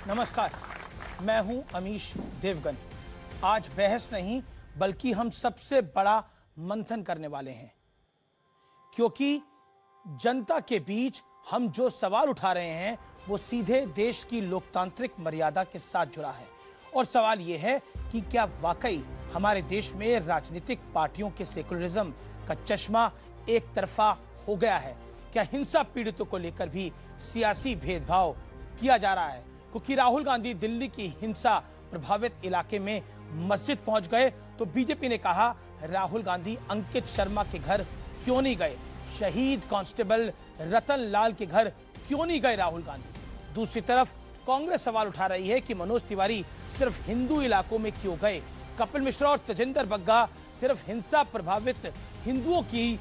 नमस्कार, मैं हूं अमीश देवगन। आज बहस नहीं बल्कि हम सबसे बड़ा मंथन करने वाले हैं, क्योंकि जनता के बीच हम जो सवाल उठा रहे हैं वो सीधे देश की लोकतांत्रिक मर्यादा के साथ जुड़ा है। और सवाल ये है कि क्या वाकई हमारे देश में राजनीतिक पार्टियों के सेकुलरिज्म का चश्मा एक तरफा हो गया है? क्या हिंसा पीड़ितों को लेकर भी सियासी भेदभाव किया जा रहा है? क्योंकि राहुल गांधी दिल्ली की हिंसा प्रभावित इलाके में मस्जिद पहुंच गए तो बीजेपी ने कहा राहुल गांधी अंकित शर्मा के घर क्यों नहीं गए, शहीद कांस्टेबल रतन लाल के घर क्यों नहीं गए राहुल गांधी। दूसरी तरफ कांग्रेस सवाल उठा रही है कि मनोज तिवारी सिर्फ हिंदू इलाकों में क्यों गए, कपिल मिश्रा और तेजिंदर बग्गा सिर्फ हिंसा प्रभावित हिंदुओं की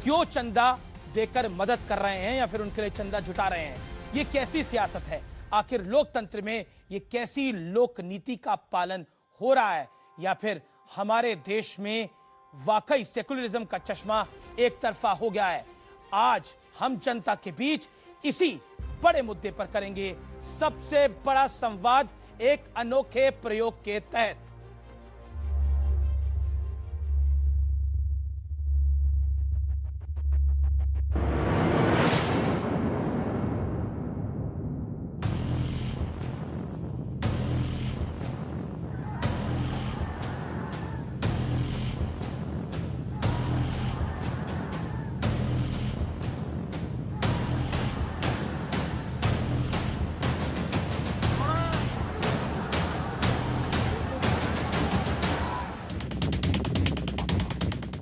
क्यों चंदा देकर मदद कर रहे हैं या फिर उनके लिए चंदा जुटा रहे हैं। ये कैसी सियासत है? आखिर लोकतंत्र में ये कैसी लोक नीति का पालन हो रहा है, या फिर हमारे देश में वाकई सेकुलरिज्म का चश्मा एक तरफा हो गया है? आज हम जनता के बीच इसी बड़े मुद्दे पर करेंगे सबसे बड़ा संवाद एक अनोखे प्रयोग के तहत।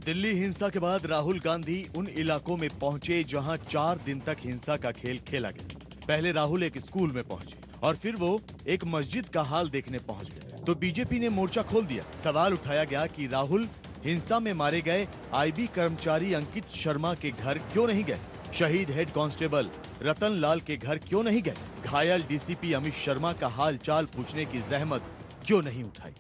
दिल्ली हिंसा के बाद राहुल गांधी उन इलाकों में पहुंचे जहां 4 दिन तक हिंसा का खेल खेला गया। पहले राहुल एक स्कूल में पहुंचे और फिर वो एक मस्जिद का हाल देखने पहुंच गए तो बीजेपी ने मोर्चा खोल दिया। सवाल उठाया गया कि राहुल हिंसा में मारे गए आईबी कर्मचारी अंकित शर्मा के घर क्यों नहीं गए, शहीद हेड कांस्टेबल रतन लाल के घर क्यों नहीं गए, घायल डीसीपी अमित शर्मा का हाल चाल पूछने की जहमत क्यों नहीं उठाई।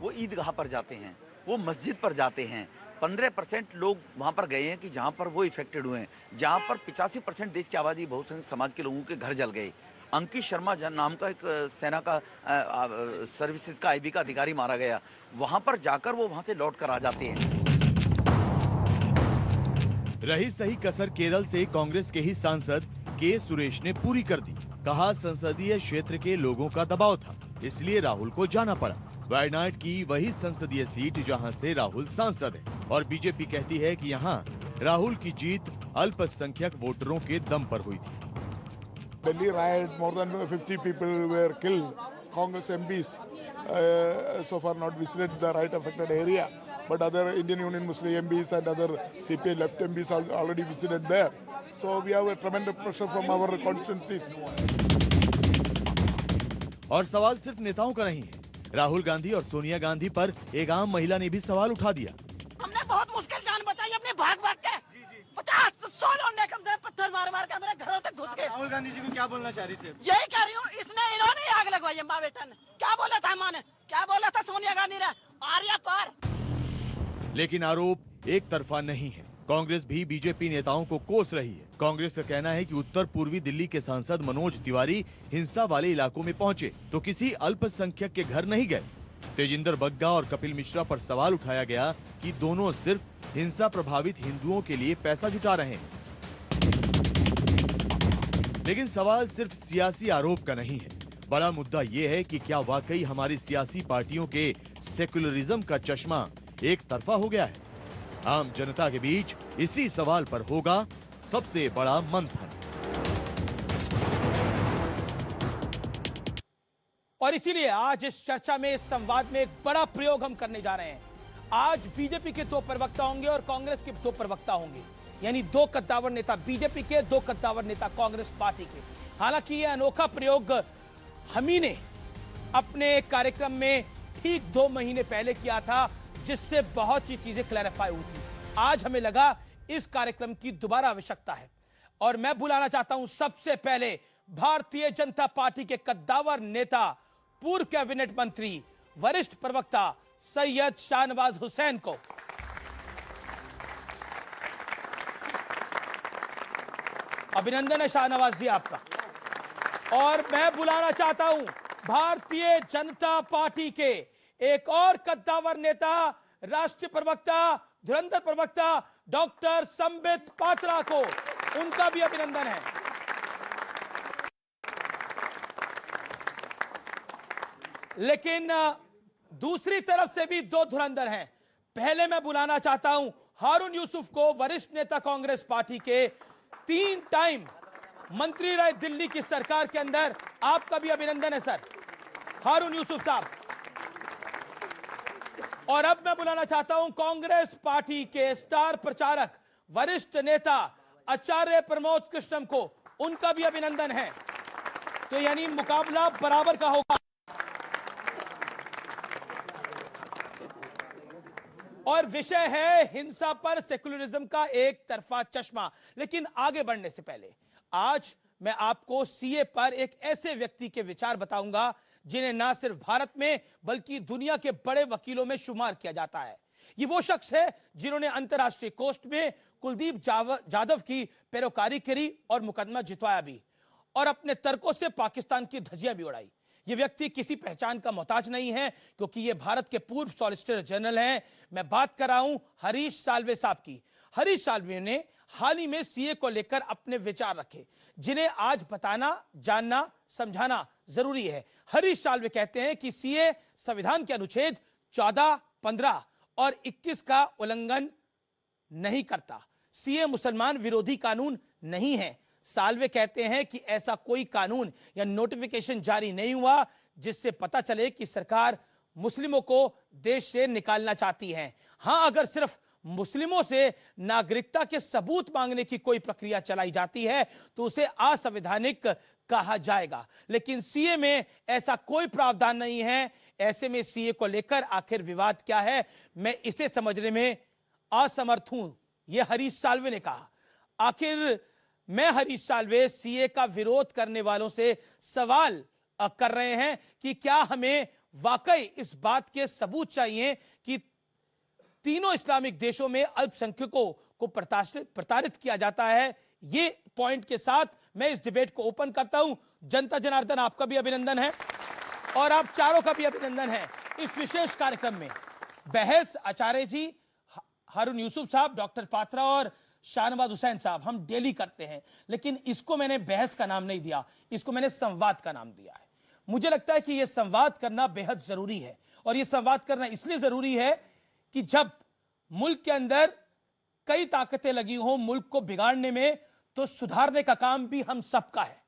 वो ईदगाह पर जाते हैं, वो मस्जिद पर जाते हैं। 15% लोग वहां पर गए हैं कि जहां पर वो इफेक्टेड हुए हैं, जहां पर 85% देश की आबादी बहुसंख्यक समाज के लोगों के घर जल गए। अंकित शर्मा नाम का एक सेना का सर्विसेज का आईबी का अधिकारी मारा गया। वहां पर जाकर वो वहां से लौट कर आ जाते हैं। रही सही कसर केरल से कांग्रेस के ही सांसद के सुरेश ने पूरी कर दी। कहा संसदीय क्षेत्र के लोगों का दबाव था, इसलिए राहुल को जाना पड़ा। वायनाड की वही संसदीय सीट जहां से राहुल सांसद है और बीजेपी कहती है कि यहां राहुल की जीत अल्पसंख्यक वोटरों के दम पर हुई थी। Delhi riot, more than 50 people were killed. Congress MPs so far not visited the riot affected area, but other Indian Union Muslim MPs and other CPI left MPs already visited there. So we have a tremendous pressure from our constituencies. और सवाल सिर्फ नेताओं का नहीं है। राहुल गांधी और सोनिया गांधी पर एक आम महिला ने भी सवाल उठा दिया। हमने बहुत मुश्किल जान बचाई अपने भाग के 50-100 लोग ने कम से पत्थर मार के मेरे घरों तक घुस गए। राहुल गांधी जी को क्या बोलना चाह रही थी? यही कह रही हूँ, इन्होंने आग लगवाई है। माँ बेटा ने क्या बोला था, माँ ने क्या बोला था, सोनिया गांधी ने आर्या पार। लेकिन आरोप एक तरफा नहीं है। कांग्रेस भी बीजेपी नेताओं को कोस रही है। कांग्रेस का कहना है कि उत्तर पूर्वी दिल्ली के सांसद मनोज तिवारी हिंसा वाले इलाकों में पहुंचे तो किसी अल्पसंख्यक के घर नहीं गए। तेजिंदर बग्गा और कपिल मिश्रा पर सवाल उठाया गया कि दोनों सिर्फ हिंसा प्रभावित हिंदुओं के लिए पैसा जुटा रहे हैं। लेकिन सवाल सिर्फ सियासी आरोप का नहीं है। बड़ा मुद्दा ये है कि क्या वाकई हमारी सियासी पार्टियों के सेकुलरिज्म का चश्मा एक तरफा हो गया है। आम जनता के बीच इसी सवाल पर होगा सबसे बड़ा मंथन। और इसीलिए आज इस चर्चा में, इस संवाद में एक बड़ा प्रयोग हम करने जा रहे हैं। आज बीजेपी के 2 प्रवक्ता होंगे और कांग्रेस के 2 प्रवक्ता होंगे, यानी 2 कद्दावर नेता बीजेपी के, 2 कद्दावर नेता कांग्रेस पार्टी के। हालांकि यह अनोखा प्रयोग हम ही ने अपने कार्यक्रम में ठीक 2 महीने पहले किया था, जिससे बहुत सी चीजें क्लैरिफाई हुई थी। आज हमें लगा इस कार्यक्रम की दोबारा आवश्यकता है और मैं बुलाना चाहता हूं सबसे पहले भारतीय जनता पार्टी के कद्दावर नेता, पूर्व कैबिनेट मंत्री, वरिष्ठ प्रवक्ता सैयद शाहनवाज हुसैन को। अभिनंदन है शाहनवाज जी आपका। और मैं बुलाना चाहता हूं भारतीय जनता पार्टी के एक और कद्दावर नेता, राष्ट्रीय प्रवक्ता, धुरंधर प्रवक्ता डॉक्टर संबित पात्रा को। उनका भी अभिनंदन है। लेकिन दूसरी तरफ से भी दो धुरंधर हैं। पहले मैं बुलाना चाहता हूं हारून यूसुफ को, वरिष्ठ नेता कांग्रेस पार्टी के, 3 टाइम मंत्री रहे दिल्ली की सरकार के अंदर। आपका भी अभिनंदन है सर, हारून यूसुफ साहब। और अब मैं बुलाना चाहता हूं कांग्रेस पार्टी के स्टार प्रचारक, वरिष्ठ नेता आचार्य प्रमोद कृष्णम को। उनका भी अभिनंदन है। तो यानी मुकाबला बराबर का होगा। और विषय है हिंसा पर सेकुलरिज्म का एक तरफा चश्मा। लेकिन आगे बढ़ने से पहले आज मैं आपको सीए पर एक ऐसे व्यक्ति के विचार बताऊंगा जिन्हें ना सिर्फ भारत में बल्कि दुनिया के बड़े वकीलों में शुमार किया जाता है। ये वो शख्स है जिन्होंने अंतर्राष्ट्रीय कोर्ट में कुलदीप जाधव की पैरोकारी करी और मुकदमा जितवाया भी, और अपने तर्कों से पाकिस्तान की धज्जियां भी उड़ाई। ये व्यक्ति किसी पहचान का मोहताज नहीं है, क्योंकि ये भारत के पूर्व सॉलिसिटर जनरल हैं। मैं बात कर रहा हूं हरीश साल्वे साहब की। हरीश साल्वे ने हाल ही में सीए को लेकर अपने विचार रखे, जिन्हें आज बताना, जानना, समझाना जरूरी है। हरीश साल्वे कहते हैं कि सीए संविधान के अनुच्छेद 14, 15 और 21 का उल्लंघन नहीं करता। सीए मुसलमान विरोधी कानून नहीं है। साल्वे कहते हैं कि ऐसा कोई कानून या नोटिफिकेशन जारी नहीं हुआ जिससे पता चले कि सरकार मुस्लिमों को देश से निकालना चाहती है। हां, अगर सिर्फ मुस्लिमों से नागरिकता के सबूत मांगने की कोई प्रक्रिया चलाई जाती है तो उसे असंवैधानिक कहा जाएगा। लेकिन सीए में ऐसा कोई प्रावधान नहीं है। ऐसे में सीए को लेकर आखिर विवाद क्या है, मैं इसे समझने में असमर्थ हूं, यह हरीश साल्वे ने कहा। आखिर मैं हरीश साल्वे सीए का विरोध करने वालों से सवाल कर रहे हैं कि क्या हमें वाकई इस बात के सबूत चाहिए कि तीनों इस्लामिक देशों में अल्पसंख्यकों को प्रताड़ित किया जाता है। ये पॉइंट के साथ मैं इस डिबेट को ओपन करता हूं। जनता जनार्दन, आपका भी अभिनंदन है और आप चारों का भी अभिनंदन है। इस विशेष कार्यक्रम में बहस आचार्य जी, हारून यूसुफ साहब, डॉक्टर पात्रा और शाहनवाज हुसैन साहब हम डेली करते हैं, लेकिन इसको मैंने बहस का नाम नहीं दिया, इसको मैंने संवाद का नाम दिया है। मुझे लगता है कि यह संवाद करना बेहद जरूरी है, और यह संवाद करना इसलिए जरूरी है कि जब मुल्क के अंदर कई ताकतें लगी हों मुल्क को बिगाड़ने में, तो सुधारने का काम भी हम सबका है।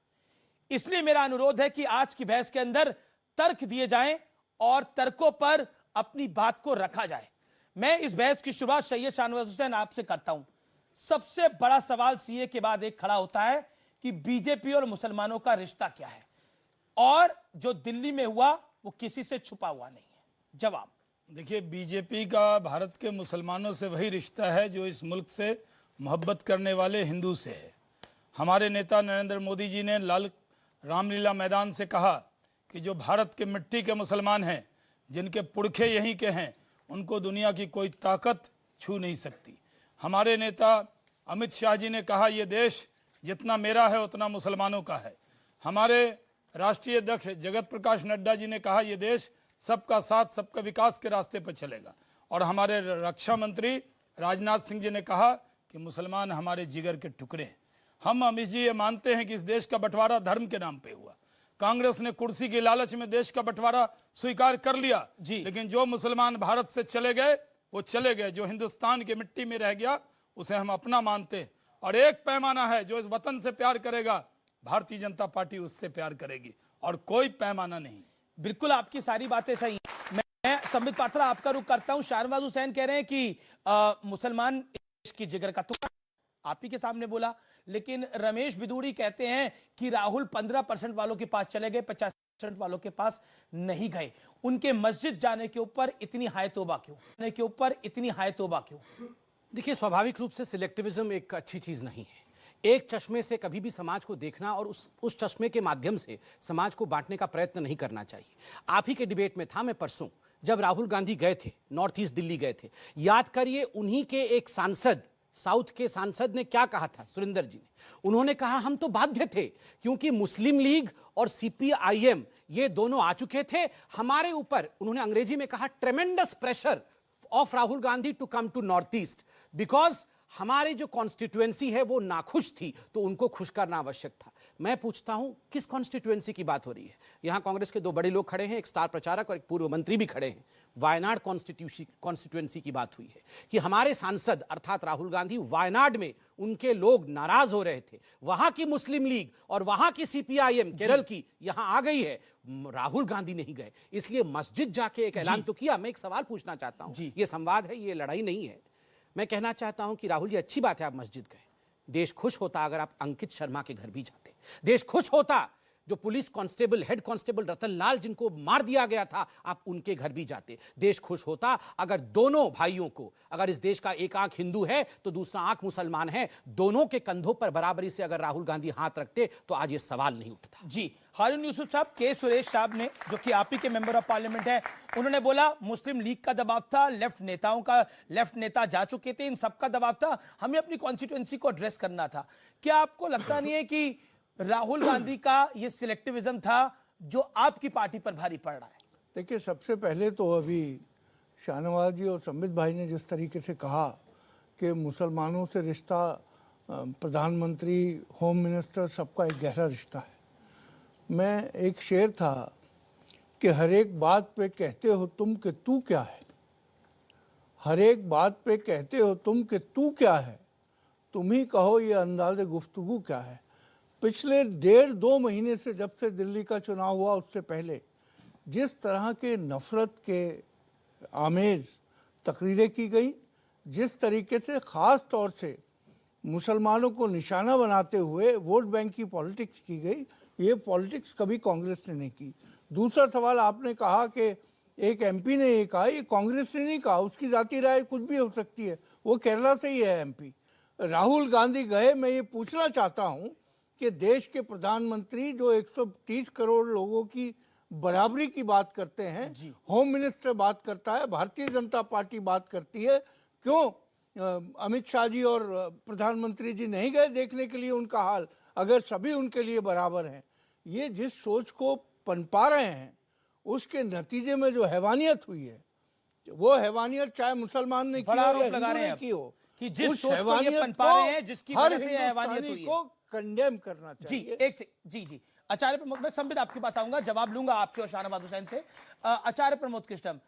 इसलिए मेरा अनुरोध है कि आज की बहस के अंदर तर्क दिए जाएं और तर्कों पर अपनी बात को रखा जाए। मैं इस बहस की शुरुआत सैयद शाहनवाज हुसैन आपसे करता हूं। सबसे बड़ा सवाल सीए के बाद एक खड़ा होता है कि बीजेपी और मुसलमानों का रिश्ता क्या है, और जो दिल्ली में हुआ वो किसी से छुपा हुआ नहीं है। जवाब देखिए, बीजेपी का भारत के मुसलमानों से वही रिश्ता है जो इस मुल्क से मोहब्बत करने वाले हिंदू से है। हमारे नेता नरेंद्र मोदी जी ने लाल रामलीला मैदान से कहा कि जो भारत के मिट्टी के मुसलमान हैं, जिनके पुरखे यहीं के हैं, उनको दुनिया की कोई ताकत छू नहीं सकती। हमारे नेता अमित शाह जी ने कहा ये देश जितना मेरा है उतना मुसलमानों का है। हमारे राष्ट्रीय अध्यक्ष जगत प्रकाश नड्डा जी ने कहा ये देश सबका साथ सबका विकास के रास्ते पर चलेगा। और हमारे रक्षा मंत्री राजनाथ सिंह जी ने कहा कि मुसलमान हमारे जिगर के टुकड़े हैं। हम अमित जी ये मानते हैं कि इस देश का बंटवारा धर्म के नाम पे हुआ। कांग्रेस ने कुर्सी की लालच में देश का बंटवारा स्वीकार कर लिया जी, लेकिन जो मुसलमान भारत से चले गए वो चले गए। जो हिंदुस्तान की मिट्टी में रह गया उसे हम अपना मानते हैं। और एक पैमाना है, जो इस वतन से प्यार करेगा भारतीय जनता पार्टी उससे प्यार करेगी, और कोई पैमाना नहीं। बिल्कुल आपकी सारी बातें सही। मैं संबित पात्रा आपका रुख करता हूं। शाहनवाज हुसैन कह रहे हैं कि मुसलमान देश की जिगर का टुकड़ा, आप ही के सामने बोला। लेकिन रमेश बिदूड़ी कहते हैं कि राहुल 15% वालों के पास चले गए, 50% वालों के पास नहीं गए। उनके मस्जिद जाने के ऊपर इतनी हाय तौबा क्यों? देखिए, स्वाभाविक रूप से सिलेक्टिविज्म एक अच्छी चीज नहीं है। एक चश्मे से कभी भी समाज को देखना और उस चश्मे के माध्यम से समाज को बांटने का प्रयत्न नहीं करना चाहिए। आप ही के डिबेट में था मैं परसों, जब राहुल गांधी गए थे, नॉर्थ ईस्ट दिल्ली गए थे। याद करिए, उन्हीं के एक सांसद साउथ के सांसद ने क्या कहा था, सुरेंद्र जी ने, उन्होंने कहा हम तो बाध्य थे क्योंकि मुस्लिम लीग और सीपीआईएम ये दोनों आ चुके थे हमारे ऊपर, उन्होंने अंग्रेजी में कहा tremendous pressure of Rahul Gandhi to come to north east, because हमारी जो कॉन्स्टिट्यूएंसी है वो नाखुश थी तो उनको खुश करना आवश्यक था। मैं पूछता हूं किस कॉन्स्टिट्यूएंसी की बात हो रही है? यहां कांग्रेस के दो बड़े लोग खड़े हैं, एक स्टार प्रचारक और एक पूर्व मंत्री भी खड़े हैं। वायनाड कॉन्स्टिट्यूएंसी की बात हुई है कि हमारे सांसद अर्थात राहुल गांधी वायनाड में उनके लोग नाराज हो रहे थे, वहां की मुस्लिम लीग और वहां की सीपीआईएम केरल की यहां आ गई है, राहुल गांधी नहीं गए, इसलिए मस्जिद जाके एक ऐलान तो किया। मैं एक सवाल पूछना चाहता हूं, ये संवाद है, ये लड़ाई नहीं है। मैं कहना चाहता हूं कि राहुल जी अच्छी बात है आप मस्जिद गए, देश खुश होता अगर आप अंकित शर्मा के घर भी जाते, देश खुश होता जो पुलिस कांस्टेबल हेड कांस्टेबल रतन लाल जिनको मार दिया गया था आप उनके घर भी जाते, देश खुश होता अगर दोनों भाइयों को, अगर इस देश का एक आंख हिंदू है तो दूसरा आंख मुसलमान है, दोनों के कंधों पर बराबरी से अगर राहुल गांधी हाथ रखते तो आज ये सवाल नहीं उठता। जी हारून यूसुफ साहब, के सुरेश साहब ने, जो कि आप ही के मेंबर ऑफ पार्लियामेंट है, उन्होंने बोला मुस्लिम लीग का दबाव था, लेफ्ट नेताओं का, लेफ्ट नेता जा चुके थे, इन सबका दबाव था, हमें अपनी कॉन्स्टिट्यूएंसी को एड्रेस करना था। क्या आपको लगता नहीं है कि राहुल गांधी का ये सिलेक्टिविज्म था जो आपकी पार्टी पर भारी पड़ रहा है? देखिए, सबसे पहले तो अभी शाहनवाज जी और संबित भाई ने जिस तरीके से कहा कि मुसलमानों से रिश्ता, प्रधानमंत्री, होम मिनिस्टर, सबका एक गहरा रिश्ता है। मैं एक शेर था कि हर एक बात पे कहते हो तुम कि तू क्या है, हर एक बात पे कहते हो तुम कि तू क्या है, तुम ही कहो ये अंदाज़े गुफ्तगू क्या है। पिछले 1.5-2 महीने से, जब से दिल्ली का चुनाव हुआ उससे पहले, जिस तरह के नफ़रत के आमेज तकरीरें की गई, जिस तरीके से ख़ास तौर से मुसलमानों को निशाना बनाते हुए वोट बैंक की पॉलिटिक्स की गई, ये पॉलिटिक्स कभी कांग्रेस ने नहीं की। दूसरा सवाल आपने कहा कि एक एमपी ने ये कहा, ये कांग्रेस ने नहीं कहा, उसकी ज़ाती राय कुछ भी हो सकती है, वो केरला से ही है एमपी। राहुल गांधी गए, मैं ये पूछना चाहता हूँ कि देश के प्रधानमंत्री जो 130 करोड़ लोगों की बराबरी की बात करते हैं, होम मिनिस्टर बात करता है, भारतीय जनता पार्टी बात करती है, क्यों अमित शाह जी और प्रधानमंत्री जी नहीं गए देखने के लिए उनका हाल, अगर सभी उनके लिए बराबर हैं? ये जिस सोच को पनपा रहे हैं उसके नतीजे में जो हैवानियत हुई है, वो हैवानियत चाहे मुसलमान ने की हो या हिंदू ने की हो, कि जिस सोच को ये पनपा रहे हैं, जिसकी वजह से हैवानियत हुई है, को कंडेम करना चाहिए। जी एक से, जी आचार्य प्रमोद, मैं संबित आपके पास आऊंगा, जवाब लूंगा आपसे और शाहनवाज हुसैन से। आचार्य प्रमोद कृष्णम,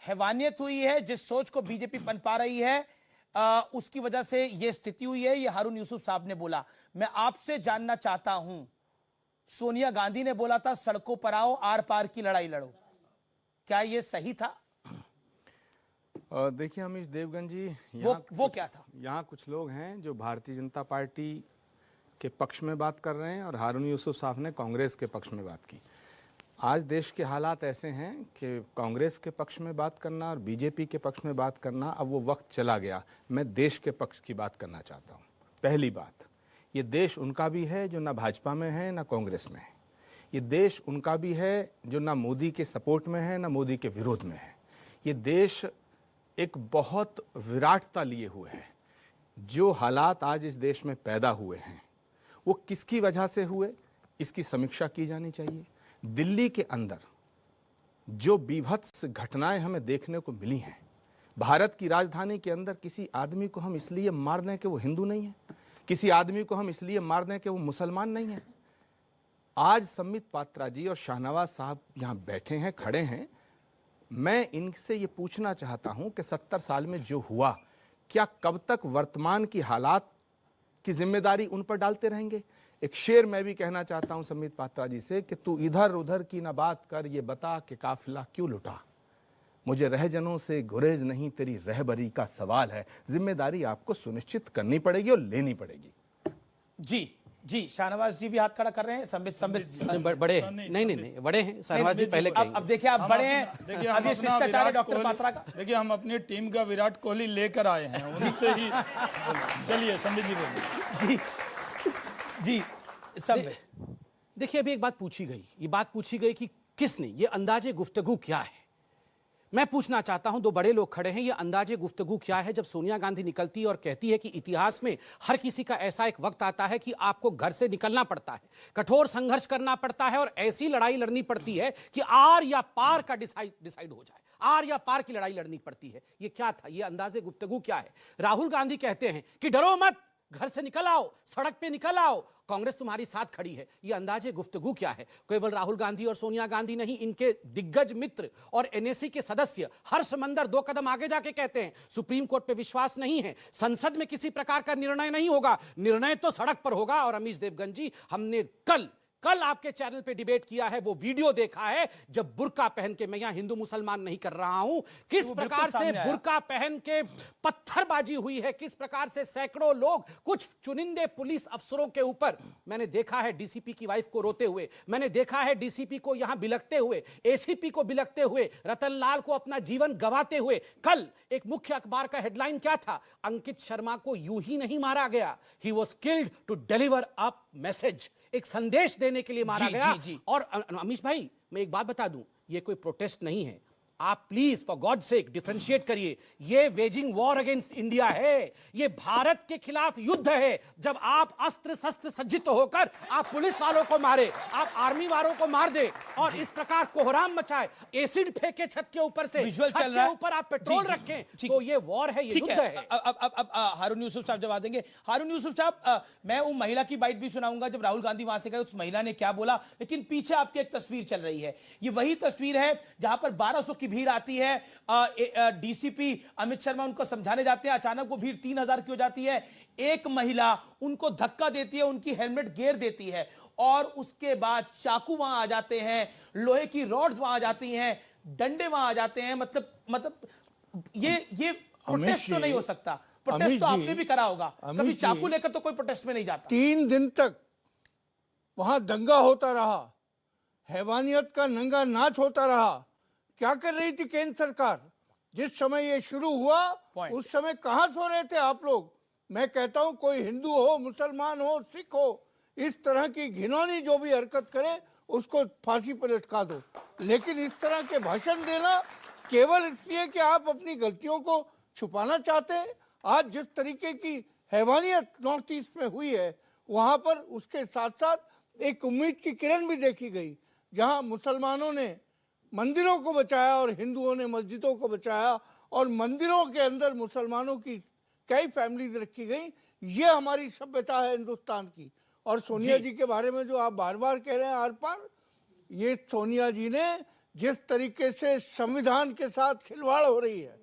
हैवानियत हुई है, जिस सोच को बीजेपी पनपा रही है उसकी वजह से ये स्थिति हुई है, ये हारून यूसुफ साहब ने बोला। मैं आपसे जानना चाहता हूं, सोनिया गांधी ने बोला था सड़कों पर आओ, आर पार की लड़ाई लड़ो, क्या ये सही था? देखिए अमीश देवगन जी, वो क्या था? यहाँ कुछ लोग हैं जो भारतीय जनता पार्टी के पक्ष में बात कर रहे हैं और हारून यूसुफ साहब ने कांग्रेस के पक्ष में बात की। आज देश के हालात ऐसे हैं कि कांग्रेस के पक्ष में बात करना और बीजेपी के पक्ष में बात करना, अब वो वक्त चला गया। मैं देश के पक्ष की बात करना चाहता हूँ। पहली बात, ये देश उनका भी है जो ना भाजपा में है ना कांग्रेस में है। ये देश उनका भी है जो ना मोदी के सपोर्ट में है ना मोदी के विरोध में है। ये देश एक बहुत विराटता लिए हुए है। जो हालात आज इस देश में पैदा हुए हैं वो किसकी वजह से हुए, इसकी समीक्षा की जानी चाहिए। दिल्ली के अंदर जो बीभत्स घटनाएं हमें देखने को मिली हैं, भारत की राजधानी के अंदर किसी आदमी को हम इसलिए मार दें कि वो हिंदू नहीं है, किसी आदमी को हम इसलिए मार दें कि वो मुसलमान नहीं है। आज संबित पात्रा जी और शाहनवाज साहब यहाँ बैठे हैं, खड़े हैं। मैं इनसे ये पूछना चाहता हूँ कि 70 साल में जो हुआ, क्या कब तक वर्तमान की हालात की जिम्मेदारी उन पर डालते रहेंगे? एक शेर मैं भी कहना चाहता हूं संबित पात्रा जी से कि तू इधर उधर की ना बात कर, ये बता कि काफिला क्यों लुटा। मुझे रहजनों से गुरेज नहीं, तेरी रहबरी का सवाल है। जिम्मेदारी आपको सुनिश्चित करनी पड़ेगी और लेनी पड़ेगी। जी शाहनवाज जी भी हाथ खड़ा कर रहे हैं। संबित बड़े नहीं बड़े हैं शाहनवाज जी, पहले अब देखिए आप बड़े हैं, अब ये शिष्टाचार है डॉक्टर पात्रा का। देखिए हम अपनी टीम का विराट कोहली लेकर आए हैं, उनसे ही चलिए संबित जी बोलिए। जी सब देखिए, अभी एक बात पूछी गई, ये बात पूछी गई कि किसने, ये अंदाजे गुफ्तगू क्या है? मैं पूछना चाहता हूं, दो बड़े लोग खड़े हैं, ये अंदाजे गुफ्तगू क्या है जब सोनिया गांधी निकलती है और कहती है कि इतिहास में हर किसी का ऐसा एक वक्त आता है कि आपको घर से निकलना पड़ता है, कठोर संघर्ष करना पड़ता है और ऐसी लड़ाई लड़नी पड़ती है कि आर या पार का डिसाइड हो जाए, आर या पार की लड़ाई लड़नी पड़ती है। ये क्या था, ये अंदाजे गुफ्तगू क्या है? राहुल गांधी कहते हैं कि डरो मत, घर से निकल आओ, सड़क पे निकल आओ, कांग्रेस तुम्हारी साथ खड़ी है। ये अंदाजे गुफ्तगू क्या है? केवल राहुल गांधी और सोनिया गांधी नहीं, इनके दिग्गज मित्र और एनएसी के सदस्य हर्ष मंदर 2 कदम आगे जाके कहते हैं सुप्रीम कोर्ट पे विश्वास नहीं है, संसद में किसी प्रकार का निर्णय नहीं होगा, निर्णय तो सड़क पर होगा। और अमीश देवगन जी, हमने कल आपके चैनल पे डिबेट किया है, वो वीडियो देखा है जब बुर्का पहन के, मैं यहां हिंदू मुसलमान नहीं कर रहा हूं, किस प्रकार से बुर्का पहन के पत्थरबाजी हुई है, किस प्रकार से सैकड़ों लोग, कुछ चुनिंदे पुलिस अफसरों के ऊपर, मैंने देखा है डीसीपी की वाइफ को रोते हुए, मैंने देखा है डीसीपी को यहां बिलखते हुए, एसीपी को बिलखते हुए, रतन लाल को अपना जीवन गंवाते हुए। कल एक मुख्य अखबार का हेडलाइन क्या था? अंकित शर्मा को यूं ही नहीं मारा गया, he was killed to deliver a message, एक संदेश देने के लिए मारा गया। और अमीश भाई, मैं एक बात बता दूं, ये कोई प्रोटेस्ट नहीं है, आप please for God sake differentiate करिए, ये वेजिंग वॉर अगेंस्ट इंडिया है, ये भारत के खिलाफ युद्ध है। जब आप अस्त्र शस्त्र सज्जित होकर आप पुलिस वालों को मारे, आप आर्मी वालों को मार दे और इस प्रकार कोहराम मचाए, एसिड फेंके छत के ऊपर से, विजुअल छत चल रहा के है, ऊपर आप पेट्रोल रखें, तो ये वॉर है, ये युद्ध है। अब हारून यूसुफ साहब जवाब देंगे। हारून यूसुफ साहब, मैं वो महिला की बाइट भी सुनाऊंगा जब राहुल गांधी वहां से गए, उस महिला ने क्या बोला, लेकिन पीछे आपकी एक तस्वीर चल रही है, ये वही तस्वीर है जहां पर 1200 की भीड़ आती है, डीसीपी अमित शर्मा उनको समझाने जाते हैं, अचानक वो भीड़ 3000 की हो जाती है, एक महिला उनको धक्का देती है, उनकी हेलमेट घेर देती है और उसके बाद चाकू वहां आ जाते हैं, लोहे की रॉड्स वहां आ जाती हैं, डंडे वहां आ जाते हैं। मतलब ये प्रोटेस्ट तो नहीं हो सकता, प्रोटेस्ट तो आपने भी करा होगा, कभी चाकू लेकर तो कोई प्रोटेस्ट में नहीं जाता। 3 दिन तक वहां दंगा होता रहा, हैवानियत का नंगा नाच होता रहा। क्या कर रही थी केंद्र सरकार? जिस समय ये शुरू हुआ उस समय कहां सो रहे थे आप लोग? मैं कहता हूं, कोई हिंदू हो, मुसलमान हो, सिख हो, इस तरह की घिनौनी जो भी हरकत करे उसको फांसी पर लटका दो। लेकिन इस तरह के भाषण देना केवल इसलिए कि आप अपनी गलतियों को छुपाना चाहते हैं। आज जिस तरीके की हैवानियत नॉर्थ ईस्ट में हुई है, वहां पर उसके साथ साथ एक उम्मीद की किरण भी देखी गई, जहां मुसलमानों ने मंदिरों को बचाया और हिंदुओं ने मस्जिदों को बचाया, और मंदिरों के अंदर मुसलमानों की कई फैमिलीज रखी गई। ये हमारी सभ्यता है हिंदुस्तान की। और सोनिया जी के बारे में जो आप बार बार कह रहे हैं आर पार, ये सोनिया जी ने जिस तरीके से संविधान के साथ खिलवाड़ हो रही है,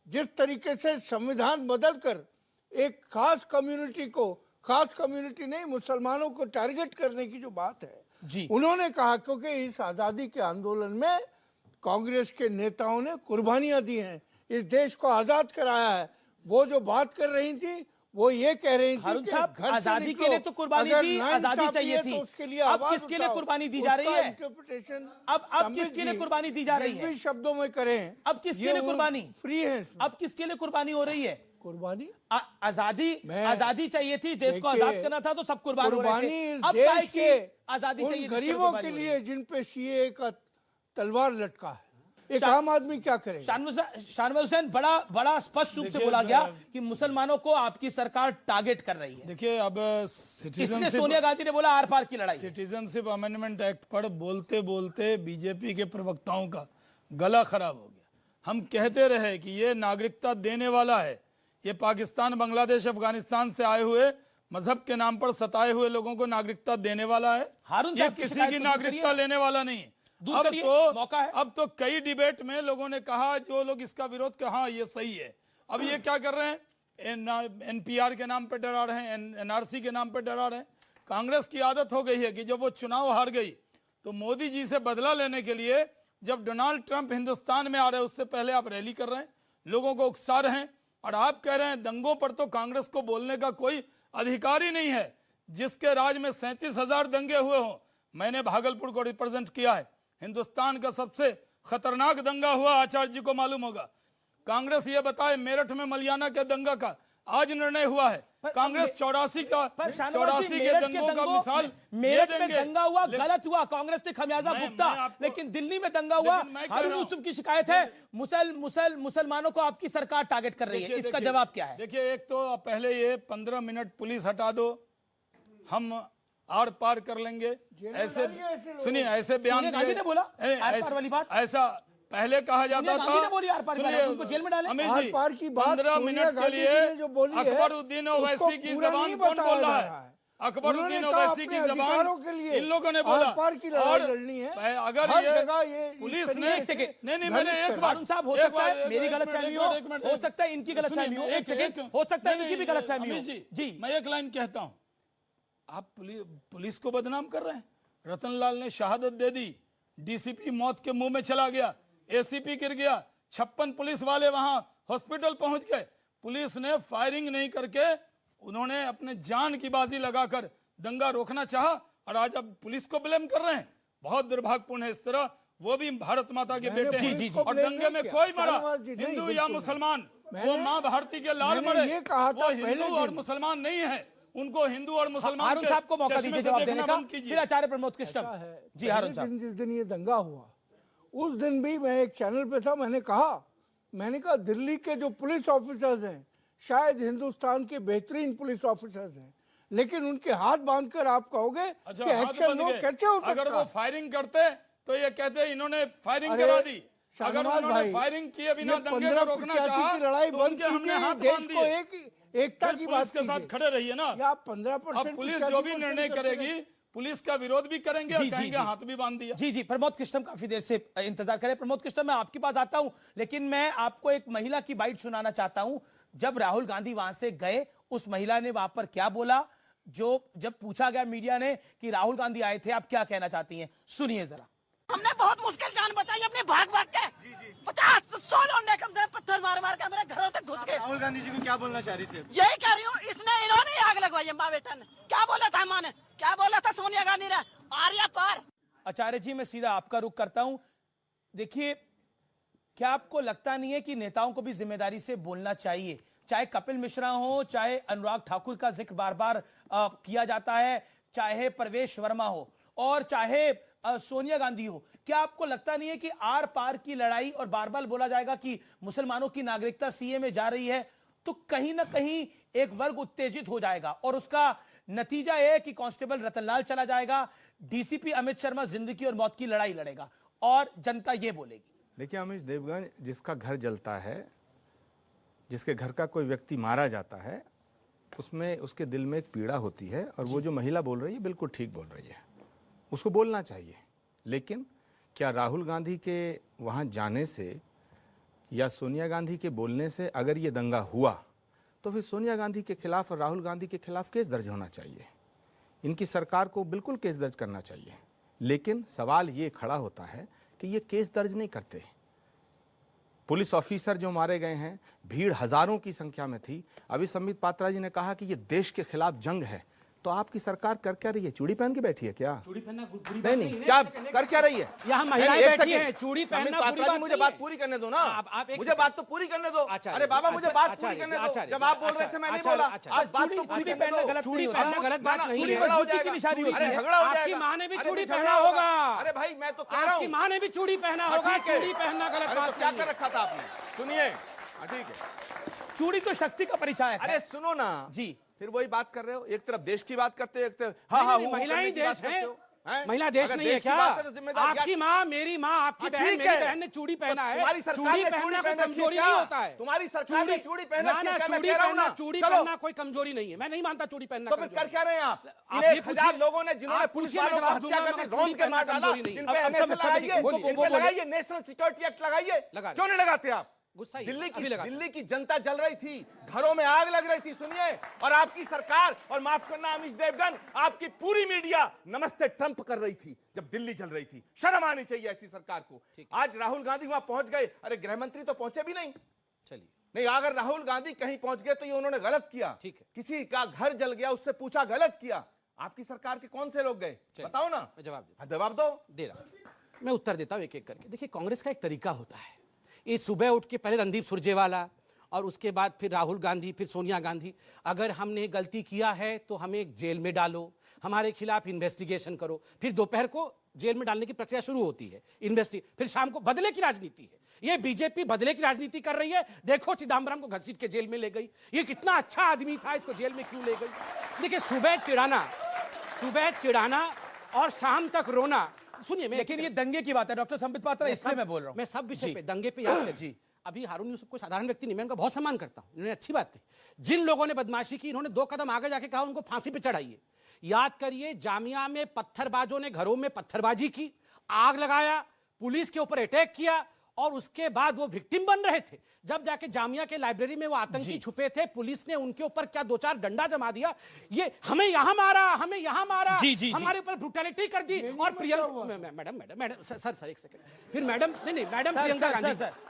जिस तरीके से संविधान बदलकर एक खास कम्युनिटी को, खास कम्युनिटी नहीं, मुसलमानों को टारगेट करने की जो बात है जी, उन्होंने कहा, क्योंकि इस आज़ादी के आंदोलन में कांग्रेस के नेताओं ने कुर्बानियां दी हैं, इस देश को आज़ाद कराया है। वो जो बात कर रही थी वो ये कह रही थी कि आजादी के लिए तो कुर्बानी दी, आजादी चाहिए थी, उसके लिए अब किसके लिए कुर्बानी दी जा रही है? इंटरप्रिटेशन अब किसके लिए कुर्बानी दी जा रही है? शब्दों में करें, अब किसके लिए कुर्बानी फ्री है? अब किसके लिए कुर्बानी हो रही है? कुर्बानी आजादी चाहिए थी, देश को आजाद करना था तो सब कुर्बान हो रहे थे। अब देश के आजादी चाहिए गरीबों के लिए जिन पे सीए का तलवार लटका है, एक आम आदमी क्या करे? शानवाज हुसैन, बड़ा स्पष्ट रूप से बोला गया कि मुसलमानों को आपकी सरकार टारगेट कर रही है। देखिए, अब इसलिए सोनिया गांधी ने बोला आर पार की लड़ाई। सिटीजनशिप अमेंडमेंट एक्ट पर बोलते बोलते बीजेपी के प्रवक्ताओं का गला खराब हो गया। हम कहते रहे कि ये नागरिकता देने वाला है, ये पाकिस्तान, बांग्लादेश, अफगानिस्तान से आए हुए मजहब के नाम पर सताए हुए लोगों को नागरिकता देने वाला है, ये किसी की नागरिकता लेने वाला नहीं है। अब तो कई डिबेट में लोगों ने कहा, जो लोग इसका विरोध कर, हाँ ये सही है। अब ये क्या कर रहे हैं? एनपीआर के नाम पर डरा रहे हैं, एनआरसी के नाम पर डरा रहे हैं। कांग्रेस की आदत हो गई है कि जब वो चुनाव हार गई तो मोदी जी से बदला लेने के लिए, जब डोनाल्ड ट्रंप हिंदुस्तान में आ रहे हैं उससे पहले आप रैली कर रहे हैं, लोगों को उकसा रहे हैं, और आप कह रहे हैं दंगों पर तो कांग्रेस को बोलने का कोई अधिकार ही नहीं है। जिसके राज में 37,000 दंगे हुए हों, मैंने भागलपुर को रिप्रेजेंट किया है, हिंदुस्तान का सबसे खतरनाक दंगा हुआ, आचार्य जी को मालूम होगा। कांग्रेस ये बताए मेरठ में मलियाना के दंगा का आज निर्णय हुआ है। कांग्रेस 84 के दंगों का मिसाल मेरठ में दंगा हुआ, गलत हुआ, कांग्रेस ने खमियाजा भुगता, लेकिन दिल्ली में दंगा हुआ। हारून यूसुफ की शिकायत है मुसलमानों को आपकी सरकार टारगेट कर रही है, इसका जवाब क्या है? देखिए, एक तो पहले ये 15 मिनट पुलिस हटा दो, हम आर पार कर लेंगे, ऐसे सुनिए, ऐसे बयान गांधी ने बोला आर पार वाली बात, ऐसा पहले कहा जाता था। उनको जेल में डाले। अमित जी, 15 मिनट के लिए अकबरुद्दीन ओवैसी की जबान कौन बोल रहा है? अकबरुद्दीन ओवैसी की जबान इन लोगों ने बोला। और अगर ये पुलिस ने नहीं मैंने एक बार साहब, हो सकता है मेरी गलतफहमी हो सकता है इनकी गलतफहमी हो, एक सेकंड, हो सकता है इनकी भी गलतफहमी हो। जी, मैं एक लाइन कहता हूं, आप पुलिस को बदनाम कर रहे हैं। रतनलाल ने शहादत दे दी, डीसीपी मौत के मुंह में चला गया, एसीपी गिर गया, 56 पुलिस वाले वहां हॉस्पिटल पहुंच गए। पुलिस ने फायरिंग नहीं करके उन्होंने अपने जान की बाजी लगाकर दंगा रोकना चाहा, और आज अब पुलिस को ब्लेम कर रहे हैं। बहुत दुर्भाग्यपूर्ण है। इस तरह वो भी भारत माता के बेटे हैं, और दंगे में कोई मरा, हिंदू या मुसलमान, वो माँ भारती के लाल मरे, वो हिंदू और मुसलमान नहीं है। उनको हिंदू और मुसलमान हारून साहब को मौका दीजिए जवाब देने का, फिर आचार्य प्रमोद कृष्णम। जी हारून साहब, जिस दिन ये दंगा हुआ उस दिन भी मैं एक चैनल पे था, मैंने कहा दिल्ली के जो पुलिस ऑफिसर्स हैं शायद हिंदुस्तान के बेहतरीन पुलिस ऑफिसर्स हैं, लेकिन उनके हाथ बांधकर आप कहोगे कि एक्शन लो, कैसे हो सकता? अगर वो फायरिंग करते तो ये कहते इन्होंने फायरिंग करा दी। अगर उन्होंने फायरिंग किए बिना दंगे को रोकना चाहा लड़ाई तो बंद उनके हमने हाथ देश बांध को दिए। एकता की बात के साथ खड़े रहिए ना। आप 15% पुलिस जो भी निर्णय करेगी, पुलिस का विरोध भी करेंगे और कहेंगे हाथ भी बांध दिया। जी, प्रमोद कृष्णम काफी देर से इंतजार करें। प्रमोद कृष्णम, मैं आपके पास आता हूं, लेकिन मैं आपको एक महिला की बाइट सुनाना चाहता हूं। जब राहुल गांधी वहां से गए, उस महिला ने वहां पर क्या बोला, जब पूछा गया मीडिया ने कि राहुल गांधी आए थे, आप क्या कहना चाहती हैं, सुनिए जरा। हमने बहुत मुश्किल जान बचाई अपने भाग के 50-100 लोग कम से पत्थर मार के मेरे घरों तक घुस गए। राहुल गांधी जी को क्या बोलना चाह रही थी? यही कह रही हूँ, इन्होंने आग लगवाई माँ बेटा ने। क्या बोला था माँ ने, क्या बोला था सोनिया गांधी ने, आर्या पार। आचार्य जी, मैं सीधा आपका रुख करता हूं। देखिए, क्या आपको लगता नहीं है कि नेताओं को भी जिम्मेदारी से बोलना चाहिए? चाहे कपिल मिश्रा हो, चाहे अनुराग ठाकुर का जिक्र बार बार किया जाता है, चाहे प्रवेश वर्मा हो, और चाहे सोनिया गांधी हो, क्या आपको लगता नहीं है कि आर पार की लड़ाई, और बार बार बोला जाएगा कि मुसलमानों की नागरिकता सीए में जा रही है, तो कहीं ना कहीं एक वर्ग उत्तेजित हो जाएगा, और उसका नतीजा यह है कि कांस्टेबल रतनलाल चला जाएगा, डीसीपी अमित शर्मा जिंदगी और मौत की लड़ाई लड़ेगा, और जनता ये बोलेगी। देखिए अमित देवगन, जिसका घर जलता है, जिसके घर का कोई व्यक्ति मारा जाता है, उसमें उसके दिल में एक पीड़ा होती है, और वो जो महिला बोल रही है बिल्कुल ठीक बोल रही है, उसको बोलना चाहिए। लेकिन क्या राहुल गांधी के वहाँ जाने से या सोनिया गांधी के बोलने से अगर ये दंगा हुआ, तो फिर सोनिया गांधी के खिलाफ और राहुल गांधी के खिलाफ केस दर्ज होना चाहिए। इनकी सरकार को बिल्कुल केस दर्ज करना चाहिए। लेकिन सवाल ये खड़ा होता है कि ये केस दर्ज नहीं करते। पुलिस ऑफिसर जो मारे गए हैं, भीड़ हजारों की संख्या में थी। अभी संबित पात्रा जी ने कहा कि ये देश के खिलाफ जंग है, तो आपकी सरकार कर क्या रही है? चूड़ी पहन के बैठी है क्या? चूड़ी पहनना बुरी नहीं नहीं, क्या कर क्या रही है? यहाँ महिलाएं बैठी हैं, चूड़ी पहनना बुरी बात मुझे बात पूरी करने दो ना। मुझे बात तो पूरी करने दो। अरे बाबा, मुझे बात पूरी करने दो। जब आप बोल रहे थे मैं नहीं बोला। आप बात तो पूरी करने दो। चूड़ी पहनना गलत बात नहीं है, मजबूती की निशानी होती है। झगड़ा हो जाएगा। आपकी माँ ने भी चूड़ी पहना होगा। अरे भाई, मैं तो कह रहा हूँ, आपकी माँ ने भी चूड़ी पहना होगा। चूड़ी पहनना गलत बात क्या कर रखा था आपने? सुनिए, ठीक है, चूड़ी तो शक्ति का परिचायक है। अरे सुनो ना जी, फिर वही बात कर रहे हो। एक तरफ देश की बात करते हो, एक तरफ महिलाएं देश है। महिला देश नहीं है क्या? आपकी माँ, मेरी माँ, आपकी बहन, मेरी बहन ने चूड़ी पहना है। तुम्हारी सरकार चूड़ी पहनना कोई कमजोरी नहीं होता है। तुम्हारी सरकार ने चूड़ी पहना है। चूड़ी पहनना कोई कमजोरी नहीं है। मैं नहीं मानता चूड़ी पहनना। तो फिर कर क्या रहे हैं आप? 1000 लोगों ने, जिन्होंने पुलिस वालों को हत्या करके रौंद के मार डाला, इन पे एनएसए लगाइए, नेशनल सिक्योरिटी एक्ट लगाइए। क्यों नहीं लगाते आप? दिल्ली की जनता जल रही थी, घरों में आग लग रही थी। सुनिए, और आपकी सरकार, और माफ करना अमित देवगन, आपकी पूरी मीडिया नमस्ते ट्रंप कर रही थी जब दिल्ली जल रही थी। शर्म आनी चाहिए ऐसी सरकार को। आज राहुल गांधी वहां पहुंच गए, अरे गृह मंत्री तो पहुंचे भी नहीं। चलिए, नहीं, अगर राहुल गांधी कहीं पहुंच गए तो ये उन्होंने गलत किया। ठीक है, किसी का घर जल गया, उससे पूछा, गलत किया। आपकी सरकार के कौन से लोग गए, बताओ ना। जवाब दो। दे रहा, मैं उत्तर देता हूं एक एक करके। देखिए, कांग्रेस का एक तरीका होता है, ये सुबह उठ के पहले रणदीप सुरजेवाला और उसके बाद फिर राहुल गांधी, फिर सोनिया गांधी। अगर हमने गलती किया है तो हमें जेल में डालो, हमारे खिलाफ इन्वेस्टिगेशन करो। फिर दोपहर को जेल में डालने की प्रक्रिया शुरू होती है, फिर शाम को बदले की राजनीति है। ये बीजेपी बदले की राजनीति कर रही है। देखो चिदम्बरम को घसीट के जेल में ले गई, ये कितना अच्छा आदमी था, इसको जेल में क्यों ले गई? देखिए सुबह चिढ़ाना और शाम तक रोना। सुनिए, लेकिन ये दंगे की बात है डॉक्टर संबित पात्रा, इसलिए मैं बोल रहा हूं। मैं सब विषय पे दंगे पे याद जी। अभी हारून यूसुफ कोई साधारण व्यक्ति नहीं, मैं उनका बहुत सम्मान करता हूं, इन्होंने अच्छी बात कही। जिन लोगों ने बदमाशी की, इन्होंने 2 कदम आगे जाके कहा उनको फांसी पे चढ़ाइए। याद करिए, जामिया में पत्थरबाजों ने घरों में पत्थरबाजी की, आग लगाया, पुलिस के ऊपर अटैक किया, और उसके बाद वो विक्टिम बन रहे थे। जब जाके जामिया के लाइब्रेरी में वो आतंकी छुपे थे, पुलिस ने उनके ऊपर क्या 2-4 डंडा जमा दिया, ये हमें यहां मारा, हमें यहां मारा, हमारे ऊपर ब्रूटैलिटी कर दी। और प्रियंका मैडम सर एक सेकंड, फिर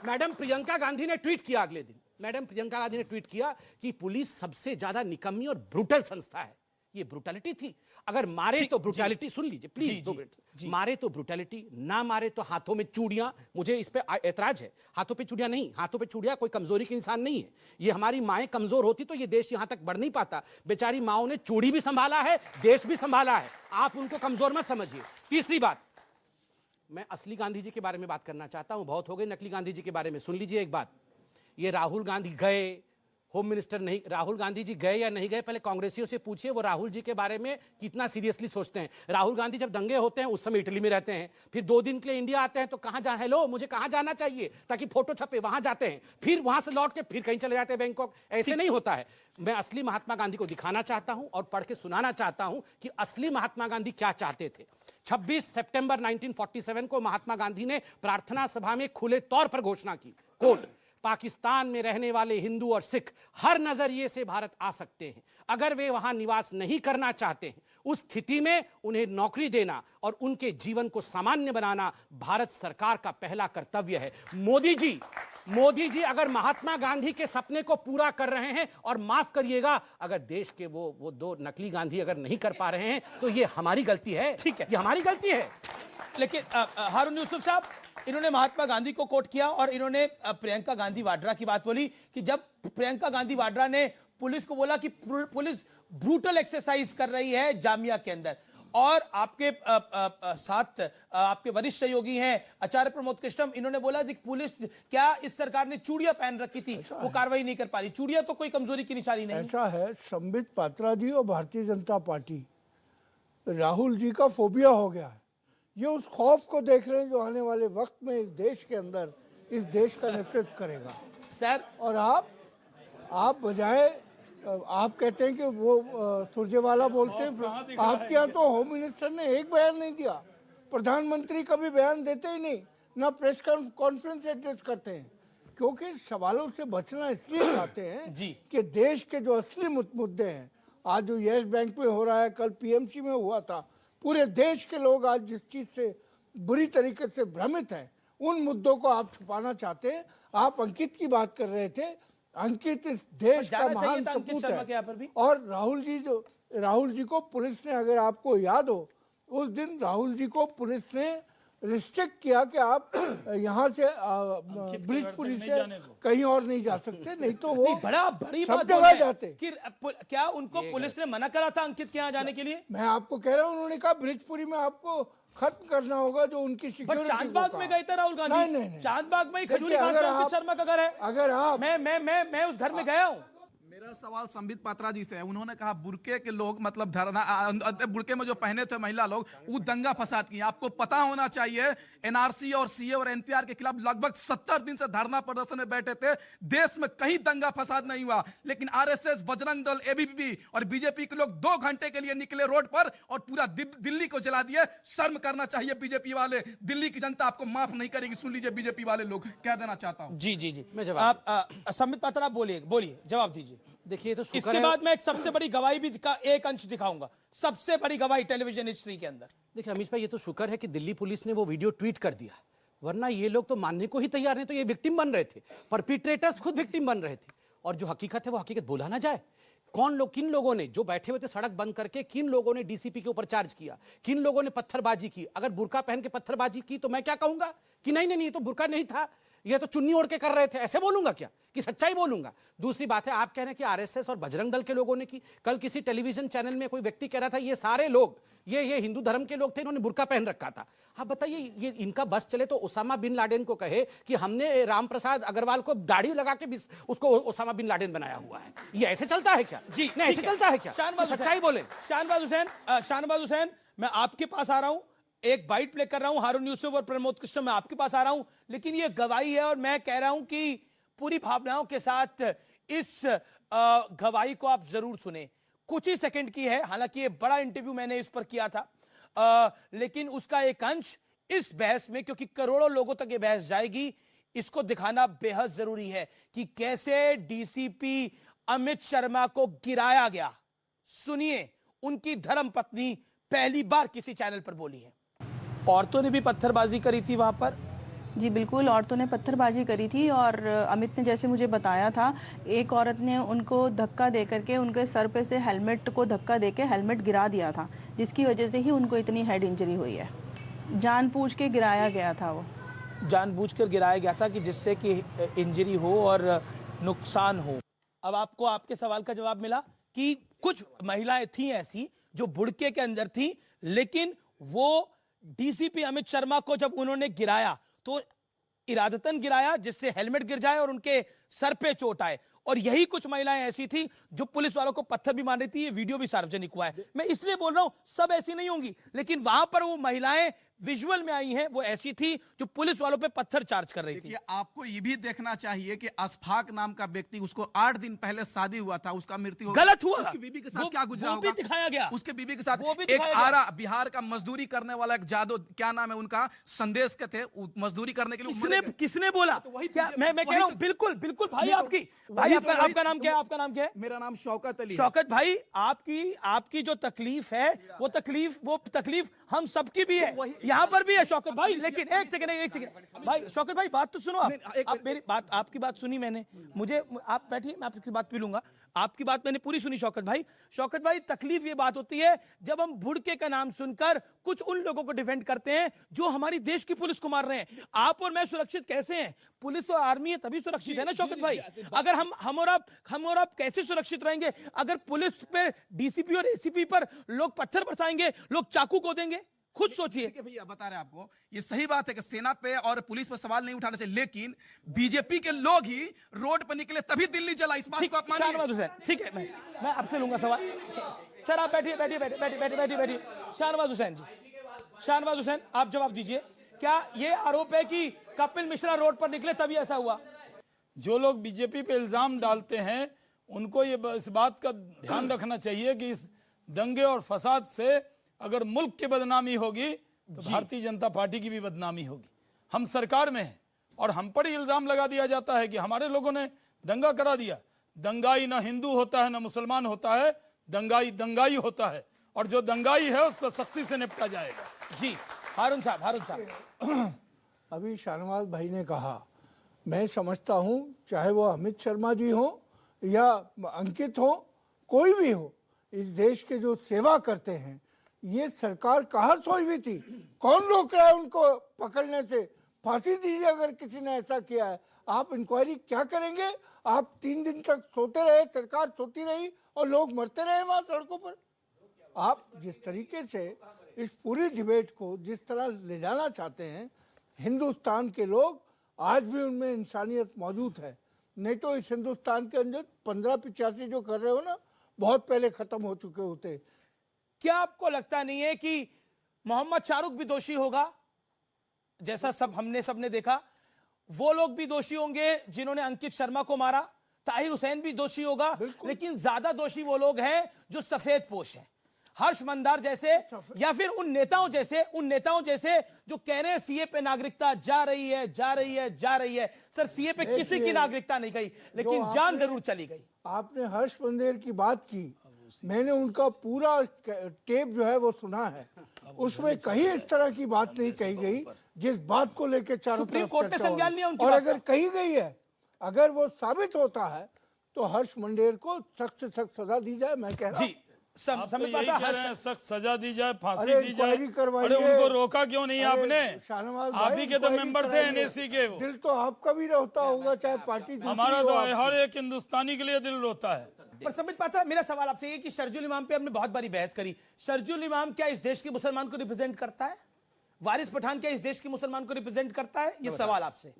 मैडम प्रियंका गांधी ने ट्वीट किया अगले दिन। मैडम प्रियंका गांधी ने ट्वीट किया कि पुलिस सबसे ज्यादा निकम्मी और ब्रूटल संस्था है। ये ब्रूटैलिटी थी। अगर मारे तो ब्रूटैलिटी, सुन लीजिए प्लीज 2 मिनट, मारे तो ब्रूटैलिटी, ना मारे तो हाथों में चूड़ियां। मुझे इस पे ऐतराज है, हाथों पे चूड़ियां नहीं, हाथों पे चूड़ियां कोई कमजोरी की इंसान नहीं है। ये हमारी माएं कमजोर होती तो ये देश यहां तक बढ़ नहीं पाता। बेचारी माओं ने चूड़ी भी संभाला है, देश भी संभाला है, आप उनको कमजोर मत समझिए। तीसरी बात, मैं असली गांधी जी के बारे में बात करना चाहता हूं, बहुत हो गए नकली गांधी जी के बारे में। सुन लीजिए एक बात, ये राहुल गांधी गए, होम मिनिस्टर नहीं, राहुल गांधी जी गए या नहीं गए, पहले कांग्रेसियों से पूछिए वो राहुल जी के बारे में कितना सीरियसली सोचते हैं। राहुल गांधी जब दंगे होते हैं उस समय इटली में रहते हैं, फिर 2 दिन के लिए इंडिया आते हैं तो कहां जा, हेलो मुझे कहां जाना चाहिए ताकि फोटो छपे, वहां जाते हैं, फिर वहां से लौट के फिर कहीं चले जाते हैं बैंकॉक। ऐसे नहीं होता है। मैं असली महात्मा गांधी को दिखाना चाहता हूं और पढ़ के सुनाना चाहता हूं कि असली महात्मा गांधी क्या चाहते थे। 26 सितंबर 1947 को महात्मा गांधी ने प्रार्थना सभा में खुले तौर पर घोषणा की, कोट, पाकिस्तान में रहने वाले हिंदू और सिख हर नजरिए से भारत आ सकते हैं। अगर वे वहां निवास नहीं करना चाहते हैं, उस स्थिति में उन्हें नौकरी देना और उनके जीवन को सामान्य बनाना भारत सरकार का पहला कर्तव्य है। मोदी जी अगर महात्मा गांधी के सपने को पूरा कर रहे हैं, और माफ करिएगा अगर देश के वो 2 नकली गांधी अगर नहीं कर पा रहे हैं तो ये हमारी गलती है। ठीक है, ये हमारी गलती है। लेकिन हारून यूसुफ साहब, इन्होंने महात्मा गांधी को कोट किया और इन्होंने प्रियंका गांधी वाड्रा की बात बोली कि जब प्रियंका गांधी वाड्रा ने पुलिस को बोला कि पुलिस ब्रूटल एक्सरसाइज कर रही है जामिया के अंदर, और आपके साथ आपके वरिष्ठ सहयोगी हैं आचार्य प्रमोद कृष्णम, इन्होंने बोला कि पुलिस क्या इस सरकार ने चूड़ियां पहन रखी थी, वो कार्रवाई नहीं कर पा रही। चूड़ियां तो कोई कमजोरी की निशानी नहीं। ऐसा है, संबित पात्रा जी और भारतीय जनता पार्टी राहुल जी का फोबिया हो गया है। ये उस खौफ को देख रहे हैं जो आने वाले वक्त में इस देश के अंदर इस देश का नेतृत्व करेगा सर। और आप बजाय आप कहते हैं कि वो सुरजेवाला बोलते हैं, आपके यहाँ तो होम मिनिस्टर ने एक बयान नहीं दिया, प्रधानमंत्री कभी बयान देते ही नहीं, ना प्रेस कॉन्फ्रेंस एड्रेस करते हैं, क्योंकि सवालों से बचना इसलिए चाहते हैं कि देश के जो असली मुद्दे हैं, आज जो यस बैंक में हो रहा है, कल पीएमसी में हुआ था, पूरे देश के लोग आज जिस चीज से बुरी तरीके से भ्रमित हैं, उन मुद्दों को आप छुपाना चाहते हैं। आप अंकित की बात कर रहे थे, अंकित इस देश का महान सपूत है। और राहुल जी को पुलिस ने, अगर आपको याद हो, उस दिन राहुल जी को पुलिस ने रिस्ट्रिक्ट किया कि आप यहाँ से ब्रिजपुरी से कहीं और नहीं जा सकते, नहीं तो वो बड़ी सब जगह जाते। कि क्या उनको पुलिस ने मना करा था अंकित के यहाँ जाने के लिए? मैं आपको कह रहा हूँ, उन्होंने कहा ब्रिजपुरी में आपको खत्म करना होगा जो उनकी सिक्योरिटी। चांदबाग में गए थे राहुल गांधी? नहीं, चांदबाग में खजूरी खास में अंकित शर्मा का घर है। अगर आप मैं उस घर में गया हूँ। मेरा सवाल संबित पात्रा जी से है। उन्होंने कहा बुरके के लोग, मतलब बुरके में जो पहने थे महिला लोग, वो दंगा फसाद किए। आपको पता होना चाहिए एनआरसी और सीए और एनपीआर के खिलाफ लगभग 70 दिन से धरना प्रदर्शन में बैठे थे। देश में कहीं दंगा फसाद नहीं हुआ, लेकिन आरएसएस, बजरंग दल, एबीवीपी और बीजेपी के लोग 2 घंटे के लिए निकले रोड पर और पूरा दिल्ली को जला दिए। शर्म करना चाहिए बीजेपी वाले। दिल्ली की जनता आपको माफ नहीं करेगी। सुन लीजिए बीजेपी वाले लोग क्या देना चाहता हूं। जी मैं जवाब, संबित पात्रा बोलिए, जवाब दीजिए। देखिए तो इसके बाद मैं एक सबसे बड़ी गवाही भी एक अंश दिखाऊंगा, सबसे बड़ी गवाही टेलीविजन हिस्ट्री के अंदर। देखिए अमीश भाई, ये तो शुक्र है कि दिल्ली पुलिस ने वो वीडियो ट्वीट कर दिया, वरना ये लोग तो मानने को ही तैयार नहीं। तो ये विक्टिम बन रहे थे, परपिट्रेटर्स खुद विक्टिम बन रहे थे, और जो हकीकत है वो हकीकत बोला ना जाए। किन लोगों ने, जो बैठे हुए थे सड़क बंद करके, किन लोगों ने डीसीपी के ऊपर चार्ज किया, किन लोगों ने पत्थरबाजी की। अगर बुर्का पहन के पत्थरबाजी की तो मैं क्या कहूंगा कि नहीं ये तो बुर्का नहीं था। ये तो चुन्नी ओढ़ के कर रहे थे, ऐसे बोलूंगा क्या कि सच्चाई बोलूंगा? दूसरी बात है, आप कह रहे हैं कि आरएसएस और बजरंग दल के लोगों ने की। कल किसी टेलीविजन चैनल में कोई व्यक्ति कह रहा था ये सारे लोग ये हिंदू धर्म के लोग थे, इन्होंने बुर्का पहन रखा था। आप बताइए, ये इनका बस चले तो ओसामा बिन लादेन को कहे कि हमने राम प्रसाद अग्रवाल को दाढ़ी लगा के उसको ओसामा बिन लादेन बनाया हुआ है। ये ऐसे चलता है क्या? जी नहीं, ऐसे चलता है क्या? सच्चाई बोले। शाहनवाज हुसैन, मैं आपके पास आ रहा हूं, एक बाइट प्ले कर रहा हूं। हारून यूसुफ और प्रमोद कृष्ण, मैं आपके पास आ रहा हूं, लेकिन ये गवाही है और मैं कह रहा हूं कि पूरी भावनाओं के साथ इस गवाही को आप जरूर सुने। कुछ ही सेकंड की है, हालांकि ये बड़ा इंटरव्यू मैंने इस पर किया था, लेकिन उसका एक अंश इस बहस में, क्योंकि करोड़ों लोगों तक ये बहस जाएगी, इसको दिखाना बेहद जरूरी है कि कैसे डीसीपी अमित शर्मा को गिराया गया। सुनिए, उनकी धर्मपत्नी पहली बार किसी चैनल पर बोली है। औरतों ने भी पत्थरबाजी करी थी वहां पर? जी बिल्कुल, औरतों ने पत्थरबाजी करी थी और अमित ने जैसे मुझे बताया था, एक औरत ने उनको धक्का दे करके उनके सर पे से हेलमेट को धक्का देके हेलमेट गिरा दिया था, जिसकी वजह से ही उनको इतनी हेड इंजरी हुई है। जानबूझ के गिराया गया था, वो जानबूझकर गिराया गया था कि जिससे कि इंजरी हो और नुकसान हो। अब आपको आपके सवाल का जवाब मिला कि कुछ महिलाएं थी ऐसी जो बुड़के के अंदर थी, लेकिन वो डीसीपी अमित शर्मा को जब उन्होंने गिराया तो इरादतन गिराया जिससे हेलमेट गिर जाए और उनके सर पे चोट आए। और यही कुछ महिलाएं ऐसी थी जो पुलिस वालों को पत्थर भी मार रही थी। ये वीडियो भी सार्वजनिक हुआ है। मैं इसलिए बोल रहा हूं सब ऐसी नहीं होंगी, लेकिन वहां पर वो महिलाएं विजुअल में आई हैं, वो ऐसी थी जो पुलिस वालों पे पत्थर चार्ज कर रही थी। आपको ये भी देखना चाहिए कि अशफाक नाम का व्यक्ति, उसको 8 दिन पहले शादी हुआ था, उसका मृत्यु हो गलत हुआ, उसकी बीबी के साथ क्या गुजरा वो भी दिखाया गया, उसके बीबी के साथ वो भी एक आरा बिहार का मजदूरी करने वाला एक जादव, क्या नाम है उनका, संदेश के थे, मजदूरी करने के लिए किसने बोला? क्या मैं कह रहा हूं, बिल्कुल बिल्कुल भाई, आपकी भाई आपका नाम क्या है? आपका नाम क्या है? मेरा नाम शौकत अली। शौकत भाई, आपकी जो तकलीफ है वो तकलीफ हम सबकी भी है, यहाँ पर भी है शौकत भाई। लेकिन एक सेकंड भाई, शौकत भाई बात तो सुनो। आप मेरी बात, आपकी बात सुनी मैंने, मुझे आप बैठिए, मैं आपकी बात पी लूंगा। आपकी बात मैंने पूरी सुनी शौकत भाई। तकलीफ ये बात होती है जब हम बुड़के का नाम सुनकर कुछ उन लोगों को डिफेंड करते हैं जो हमारी देश की पुलिस को मार रहे हैं। आप और मैं सुरक्षित कैसे हैं? पुलिस और आर्मी है तभी सुरक्षित है ना शौकत भाई। अगर हम और आप कैसे सुरक्षित रहेंगे अगर पुलिस पे, डीसीपी और एसीपी पर लोग पत्थर बरसाएंगे, लोग चाकू को देंगे? खुद सोचिए। भैया बता रहे हैं आपको, ये सही बात है कि सेना पे और पुलिस पे सवाल नहीं उठाना चाहिए, लेकिन बीजेपी के लोग ही रोड पे निकले तभी दिल्ली जला, इस बात को आप मानिए। शाहनवाज हुसैन, ठीक है, मैं आपसे लूंगा सवाल। सर आप बैठिए। शाहनवाज हुसैन, आप जवाब दीजिए। क्या ये आरोप है कि कपिल मिश्रा रोड पर निकले तभी ऐसा हुआ? जो लोग बीजेपी पे इल्जाम डालते हैं उनको ये इस बात का ध्यान रखना चाहिए कि इस दंगे और फसाद से अगर मुल्क की बदनामी होगी तो भारतीय जनता पार्टी की भी बदनामी होगी। हम सरकार में हैं और हम पर ही इल्जाम लगा दिया जाता है कि हमारे लोगों ने दंगा करा दिया। दंगाई ना हिंदू होता है ना मुसलमान होता है, दंगाई होता है, और जो दंगाई है उस पर सख्ती से निपटा जाएगा। जी हारून साहब। अभी शाहनवाज भाई ने कहा, मैं समझता हूँ चाहे वो अमित शर्मा जी हो या अंकित हो, कोई भी हो, इस देश के जो सेवा करते हैं, ये सरकार कहाँ सोई हुई थी? कौन रोक रहा है उनको पकड़ने से? फांसी दीजिए अगर किसी ने ऐसा किया है। आप इंक्वायरी क्या करेंगे? आप 3 दिन तक सोते रहे, सरकार सोती रही और लोग मरते रहे वहाँ सड़कों पर। आप जिस तरीके से इस पूरी डिबेट को जिस तरह ले जाना चाहते हैं, हिंदुस्तान के लोग आज भी उनमें इंसानियत मौजूद है, नहीं तो इस हिंदुस्तान के अंदर 1585 जो कर रहे हो ना, बहुत पहले खत्म हो चुके होते। क्या आपको लगता नहीं है कि मोहम्मद शाहरुख भी दोषी होगा? जैसा सबने देखा, वो लोग भी दोषी होंगे जिन्होंने अंकित शर्मा को मारा। ताहिर हुसैन भी दोषी होगा, लेकिन ज्यादा दोषी वो लोग हैं जो सफेद पोश हैं, हर्ष मंदार जैसे, या फिर उन नेताओं जैसे जो कह रहे हैं सीए पे नागरिकता जा रही है। सर सीए पे किसी की नागरिकता नहीं गई, लेकिन जान जरूर चली गई। आपने हर्ष मंदेर की बात की, मैंने उनका पूरा टेप जो है वो सुना है, उसमें कहीं इस तरह की बात नहीं कही गई जिस बात को लेकर चारों सुप्रीम तरफ कोर्ट ने संज्ञान लिया उनकी और बात अगर कही गई है, अगर वो साबित होता है तो हर्ष मंडेर को सख्त से सख्त सजा दी जाए। मैं कह रहा हूं। जी आप तो संबित यही पात्रा, कह रहे हैं सख्त सजा दी जाए, फांसी अरे दी जाए। इंक्वायरी करवाइए। अरे उनको रोका क्यों नहीं अरे आपने? शाहनवाज आप भाई, ही के तो इंक्वायरी मेंबर थे कराइए। एनएसी के वो। दिल तो आपका भी रोता होगा, चाहे पार्टी दूसरी हमारा हो तो आपकी। हर एक हिंदुस्तानी के लिए दिल रोता है। पर संबित पात्रा, मेरा सवाल आपसे ये कि शरजील इमाम पे हमने बहुत बारी बहस करी। शरजील इमाम क्या इस देश के मुसलमान को रिप्रेजेंट करता है? वारिस पठान क्या इस देश के मुसलमान को रिप्रेजेंट करता है? ये सवाल आपसे।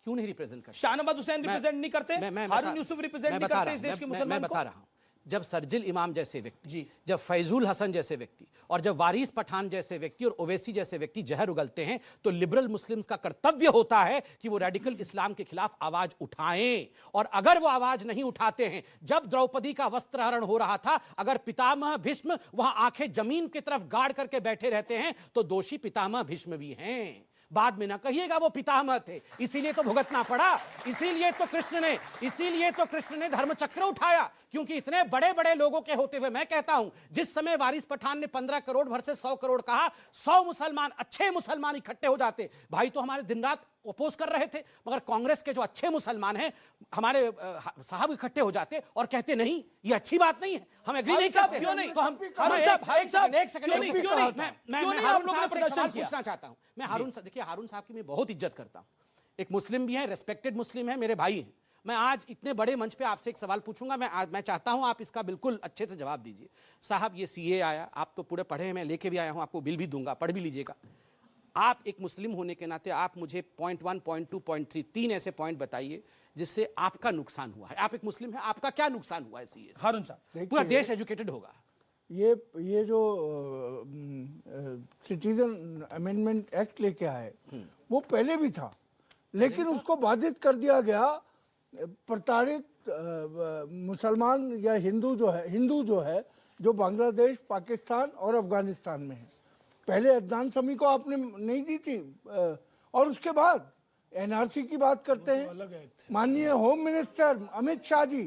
क्यों नहीं रिप्रेजेंट करते? शाहनवाज हुसैन रिप्रेजेंट नहीं करते, हारून यूसुफ रिप्रेजेंट नहीं करते इस देश के मुसलमान मैं को। बता रहा हूं, जब शरजील इमाम जैसे व्यक्ति, जी। जब फैजुल हसन जैसे व्यक्ति और जब वारिस पठान जैसे व्यक्ति और ओवैसी जैसे व्यक्ति जहर उगलते हैं, तो लिबरल मुस्लिम्स का कर्तव्य होता है कि वो रेडिकल इस्लाम के खिलाफ आवाज उठाएं। और अगर वो आवाज नहीं उठाते हैं, जब द्रौपदी का वस्त्रहरण हो रहा था, अगर पितामह भीष्म वहां आंखें जमीन की तरफ गाड़ करके बैठे रहते हैं, तो दोषी पितामह भीष्म भी हैं। बाद में ना कहिएगा वो पितामह थे, इसीलिए तो भुगतना पड़ा। इसीलिए तो कृष्ण ने धर्मचक्र उठाया, क्योंकि इतने बड़े बड़े लोगों के होते हुए मैं कहता हूं, जिस समय वारिस पठान ने 15 करोड़ भर से 100 करोड़ कहा, 100 मुसलमान, अच्छे मुसलमान इकट्ठे हो जाते। भाई तो हमारे दिन रात अपोज कर रहे थे, मगर कांग्रेस के जो अच्छे मुसलमान हैं हमारे साहब इकट्ठे हो जाते और कहते नहीं, ये अच्छी बात नहीं है, हम एग्री नहीं करते। क्यों नहीं? तो हम हारून साहब, एक सेकंड क्यों नहीं? मैं क्यों नहीं आप हारून लोगों ने साहब से एक प्रदर्शन सवाल किया? पूछना चाहता हूं। मैं हारून साहब, देखिए हारून साहब की मैं बहुत इज्जत करता हूं, एक मुस्लिम भी है, रेस्पेक्टेड मुस्लिम है, मेरे भाई हैं। मैं आज इतने बड़े मंच पे आपसे एक सवाल पूछूंगा, मैं चाहता हूं आप इसका बिल्कुल अच्छे से जवाब दीजिए। साहब ये सीए आया, आप तो पूरे पढ़े हैं, मैं लेके भी आया हूं, आपको बिल भी दूंगा, पढ़ भी लीजिएगा। आप एक मुस्लिम होने के नाते आप मुझे पॉइंट 1, पॉइंट 2, पॉइंट 3, 3 ऐसे पॉइंट बताइए जिससे आपका नुकसान हुआ है। आप एक मुस्लिम हैं, आपका क्या नुकसान हुआ है सीए से? हारून साहब, पूरा देश एजुकेटेड होगा। ये जो सिटीजन अमेंडमेंट एक्ट लेके आए, वो पहले भी था, लेकिन उसको बाधित कर दिया गया। प्रताड़ित मुसलमान या हिंदू जो है जो बांग्लादेश, पाकिस्तान और अफगानिस्तान में है। पहले अदनान समी को आपने नहीं दी थी, और उसके बाद एनआरसी की बात करते हैं। माननीय home minister Amit Shah ji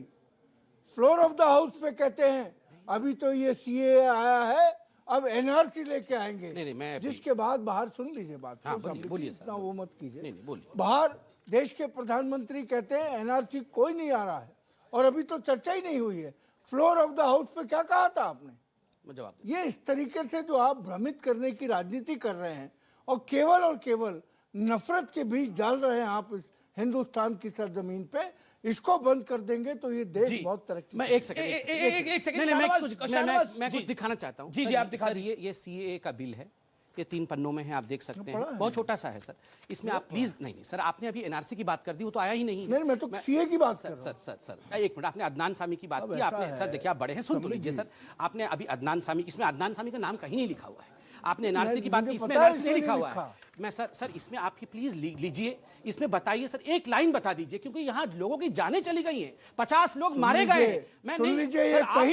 floor of the house पे कहते हैं अभी तो ये सीए आया है, अब एनआरसी लेके आएंगे। नहीं, मैं जिसके बाद बाहर सुन लीजिए बात, हाँ, बोलिए सर, इतना वो मत कीजिए। नहीं, बोलिए। बाहर देश के प्रधानमंत्री कहते हैं एनआरसी कोई नहीं आ रहा है, और अभी तो चर्चा ही नहीं हुई है। फ्लोर ऑफ द हाउस पे क्या कहा था आपने? जवाब ये इस तरीके से जो आप भ्रमित करने की राजनीति कर रहे हैं और केवल नफरत के बीज डाल रहे हैं आप इस हिंदुस्तान की सरजमीन पे, इसको बंद कर देंगे तो ये देश बहुत तरक्की। मैं एक सेकंड मैं कुछ दिखाना चाहता हूं। जी, आप दिखा दीजिए। ये सीए का बिल है, ये 3 पन्नों में है, आप देख सकते हैं, बहुत छोटा सा है सर। इसमें आप प्लीज नहीं सर, आपने अभी एनआरसी की बात कर दी, वो तो आया ही नहीं। मैं तो सीए की बात कर रहा हूं। सर एक मिनट, आपने अदनान सामी की बात की, आपने सर देखिए आप बड़े हैं, सुन तो लीजिए सर। आपने अभी अदनान सामी, इसमें अदनान सामी का नाम कहीं नहीं लिखा हुआ है। आपने एनआरसी की बात की, इसमें एनआरसी नहीं लिखा हुआ है। मैं सर इसमें आप प्लीज लीजिए, इसमें बताइए सर, एक लाइन बता दीजिए, क्योंकि यहाँ लोगों की जानें चली गई हैं, 50 लोग मारे गए हैं। मैं कहीं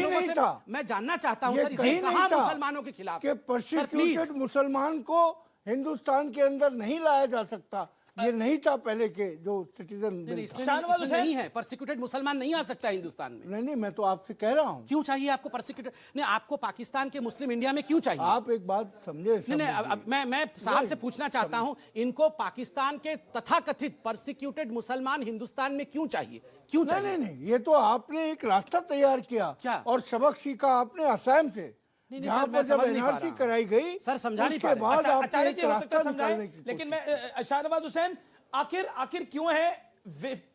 नहीं था, मैं जानना चाहता हूँ सर, कहाँ मुसलमानों के खिलाफ कि परसिक्यूटेड मुसलमान को हिंदुस्तान के अंदर नहीं लाया जा सकता। ये नहीं था पहले के जो सिटीजन नहीं है, परसिक्यूटेड मुसलमान नहीं आ सकता हिंदुस्तान में। नहीं, मैं तो आपसे कह रहा हूँ। क्यों चाहिए आपको परसिक्यूटेड? नहीं, आपको पाकिस्तान के मुस्लिम इंडिया में क्यों चाहिए? आप एक बात समझे। नहीं, मैं साहब से पूछना चाहता हूँ, इनको पाकिस्तान के तथाकथित परसिक्यूटेड मुसलमान हिंदुस्तान में क्यों चाहिए? क्यों चाहिए? नहीं, ये तो आपने एक रास्ता तैयार किया क्या? और सबक सीखा आपने असम से, जहाँ पर जब एनआरसी कराई गई सर, समझा नहीं पा उसके बाद आचार्य जी हो सकता रास्ता समझाएं, निकालने की लेकिन मैं शाहनवाज हुसैन, आखिर क्यों है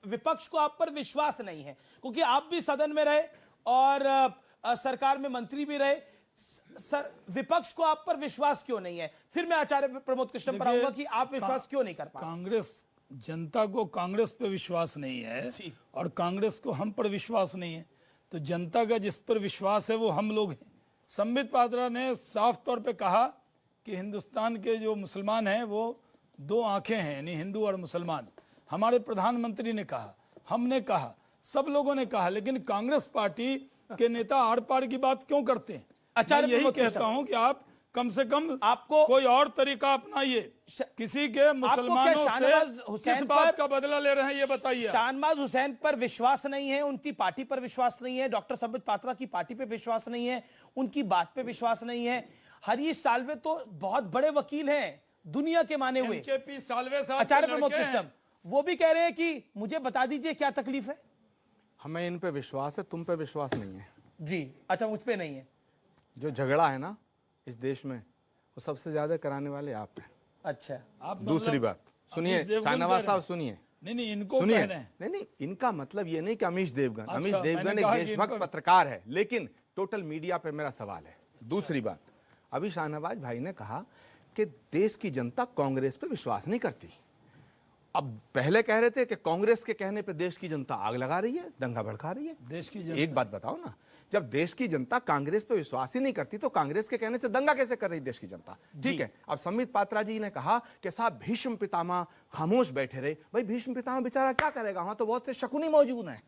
विपक्ष को आप पर विश्वास नहीं है? क्योंकि आप भी सदन में रहे और सरकार में मंत्री भी रहे, सर विपक्ष को आप पर विश्वास क्यों नहीं है? फिर मैं आचार्य प्रमोद कृष्ण पर आऊंगा कि आप विश्वास क्यों नहीं कर पा? कांग्रेस, जनता को कांग्रेस पे विश्वास नहीं है और कांग्रेस को हम पर विश्वास नहीं है, तो जनता का जिस पर विश्वास है वो हम लोग हैं। संबित पात्रा ने साफ तौर पे कहा कि हिंदुस्तान के जो मुसलमान हैं वो 2 आंखें हैं, यानी हिंदू और मुसलमान। हमारे प्रधानमंत्री ने कहा, हमने कहा, सब लोगों ने कहा, लेकिन कांग्रेस पार्टी के नेता आड़ पाड़ की बात क्यों करते हैं? मैं यही कहता हूं कि आप कम से कम आपको कोई और तरीका अपनाइए। किसी के मुसलमानों से किस बात का बदला ले रहे हैं ये बताइए। शाहनवाज हुसैन पर विश्वास नहीं है, उनकी पार्टी पर विश्वास नहीं है, डॉक्टर संबित पात्रा की पार्टी पे विश्वास नहीं है, उनकी बात पे विश्वास नहीं है। हरीश साल्वे तो बहुत बड़े वकील हैं, दुनिया के माने हुए। एमकेपी साल्वे साहब आचार्य प्रमोद कृष्ण वो भी कह रहे हैं कि मुझे बता दीजिए क्या तकलीफ है। हमें इन पे विश्वास है, तुम पे विश्वास नहीं है। जी अच्छा, मुझ पे नहीं है। जो झगड़ा है ना इस देश में, वो सबसे ज्यादा कराने वाले आप हैं। अच्छा, आप दूसरी बात सुनिए, अमीश देवगन शाहनवाज कह साहब रहे सुनिए, नहीं इनको सुनिए, कहना है। नहीं इनका मतलब ये नहीं कि अमीश देवगन, अच्छा, अमीश देवगन मैंने एक कहा कि देशभक्त इनको- पत्रकार है, लेकिन टोटल मीडिया पे मेरा सवाल है। दूसरी बात, अभी शाहनवाज भाई ने कहा कि देश की जनता कांग्रेस पे विश्वास नहीं करती। अब पहले कह रहे थे कि कांग्रेस के कहने पे देश की जनता आग लगा रही है, दंगा भड़का रही है। देश की जनता- एक बात बताओ ना, जब देश की जनता कांग्रेस पे विश्वास ही नहीं करती तो कांग्रेस के कहने से दंगा कैसे कर रही देश की जनता? ठीक है, अब संबित पात्रा जी ने कहा कि साहब भीष्म पितामह खामोश बैठे रहे। भाई भीष्म पितामह बेचारा क्या करेगा, वहां तो बहुत से शकुनी मौजूद हैं।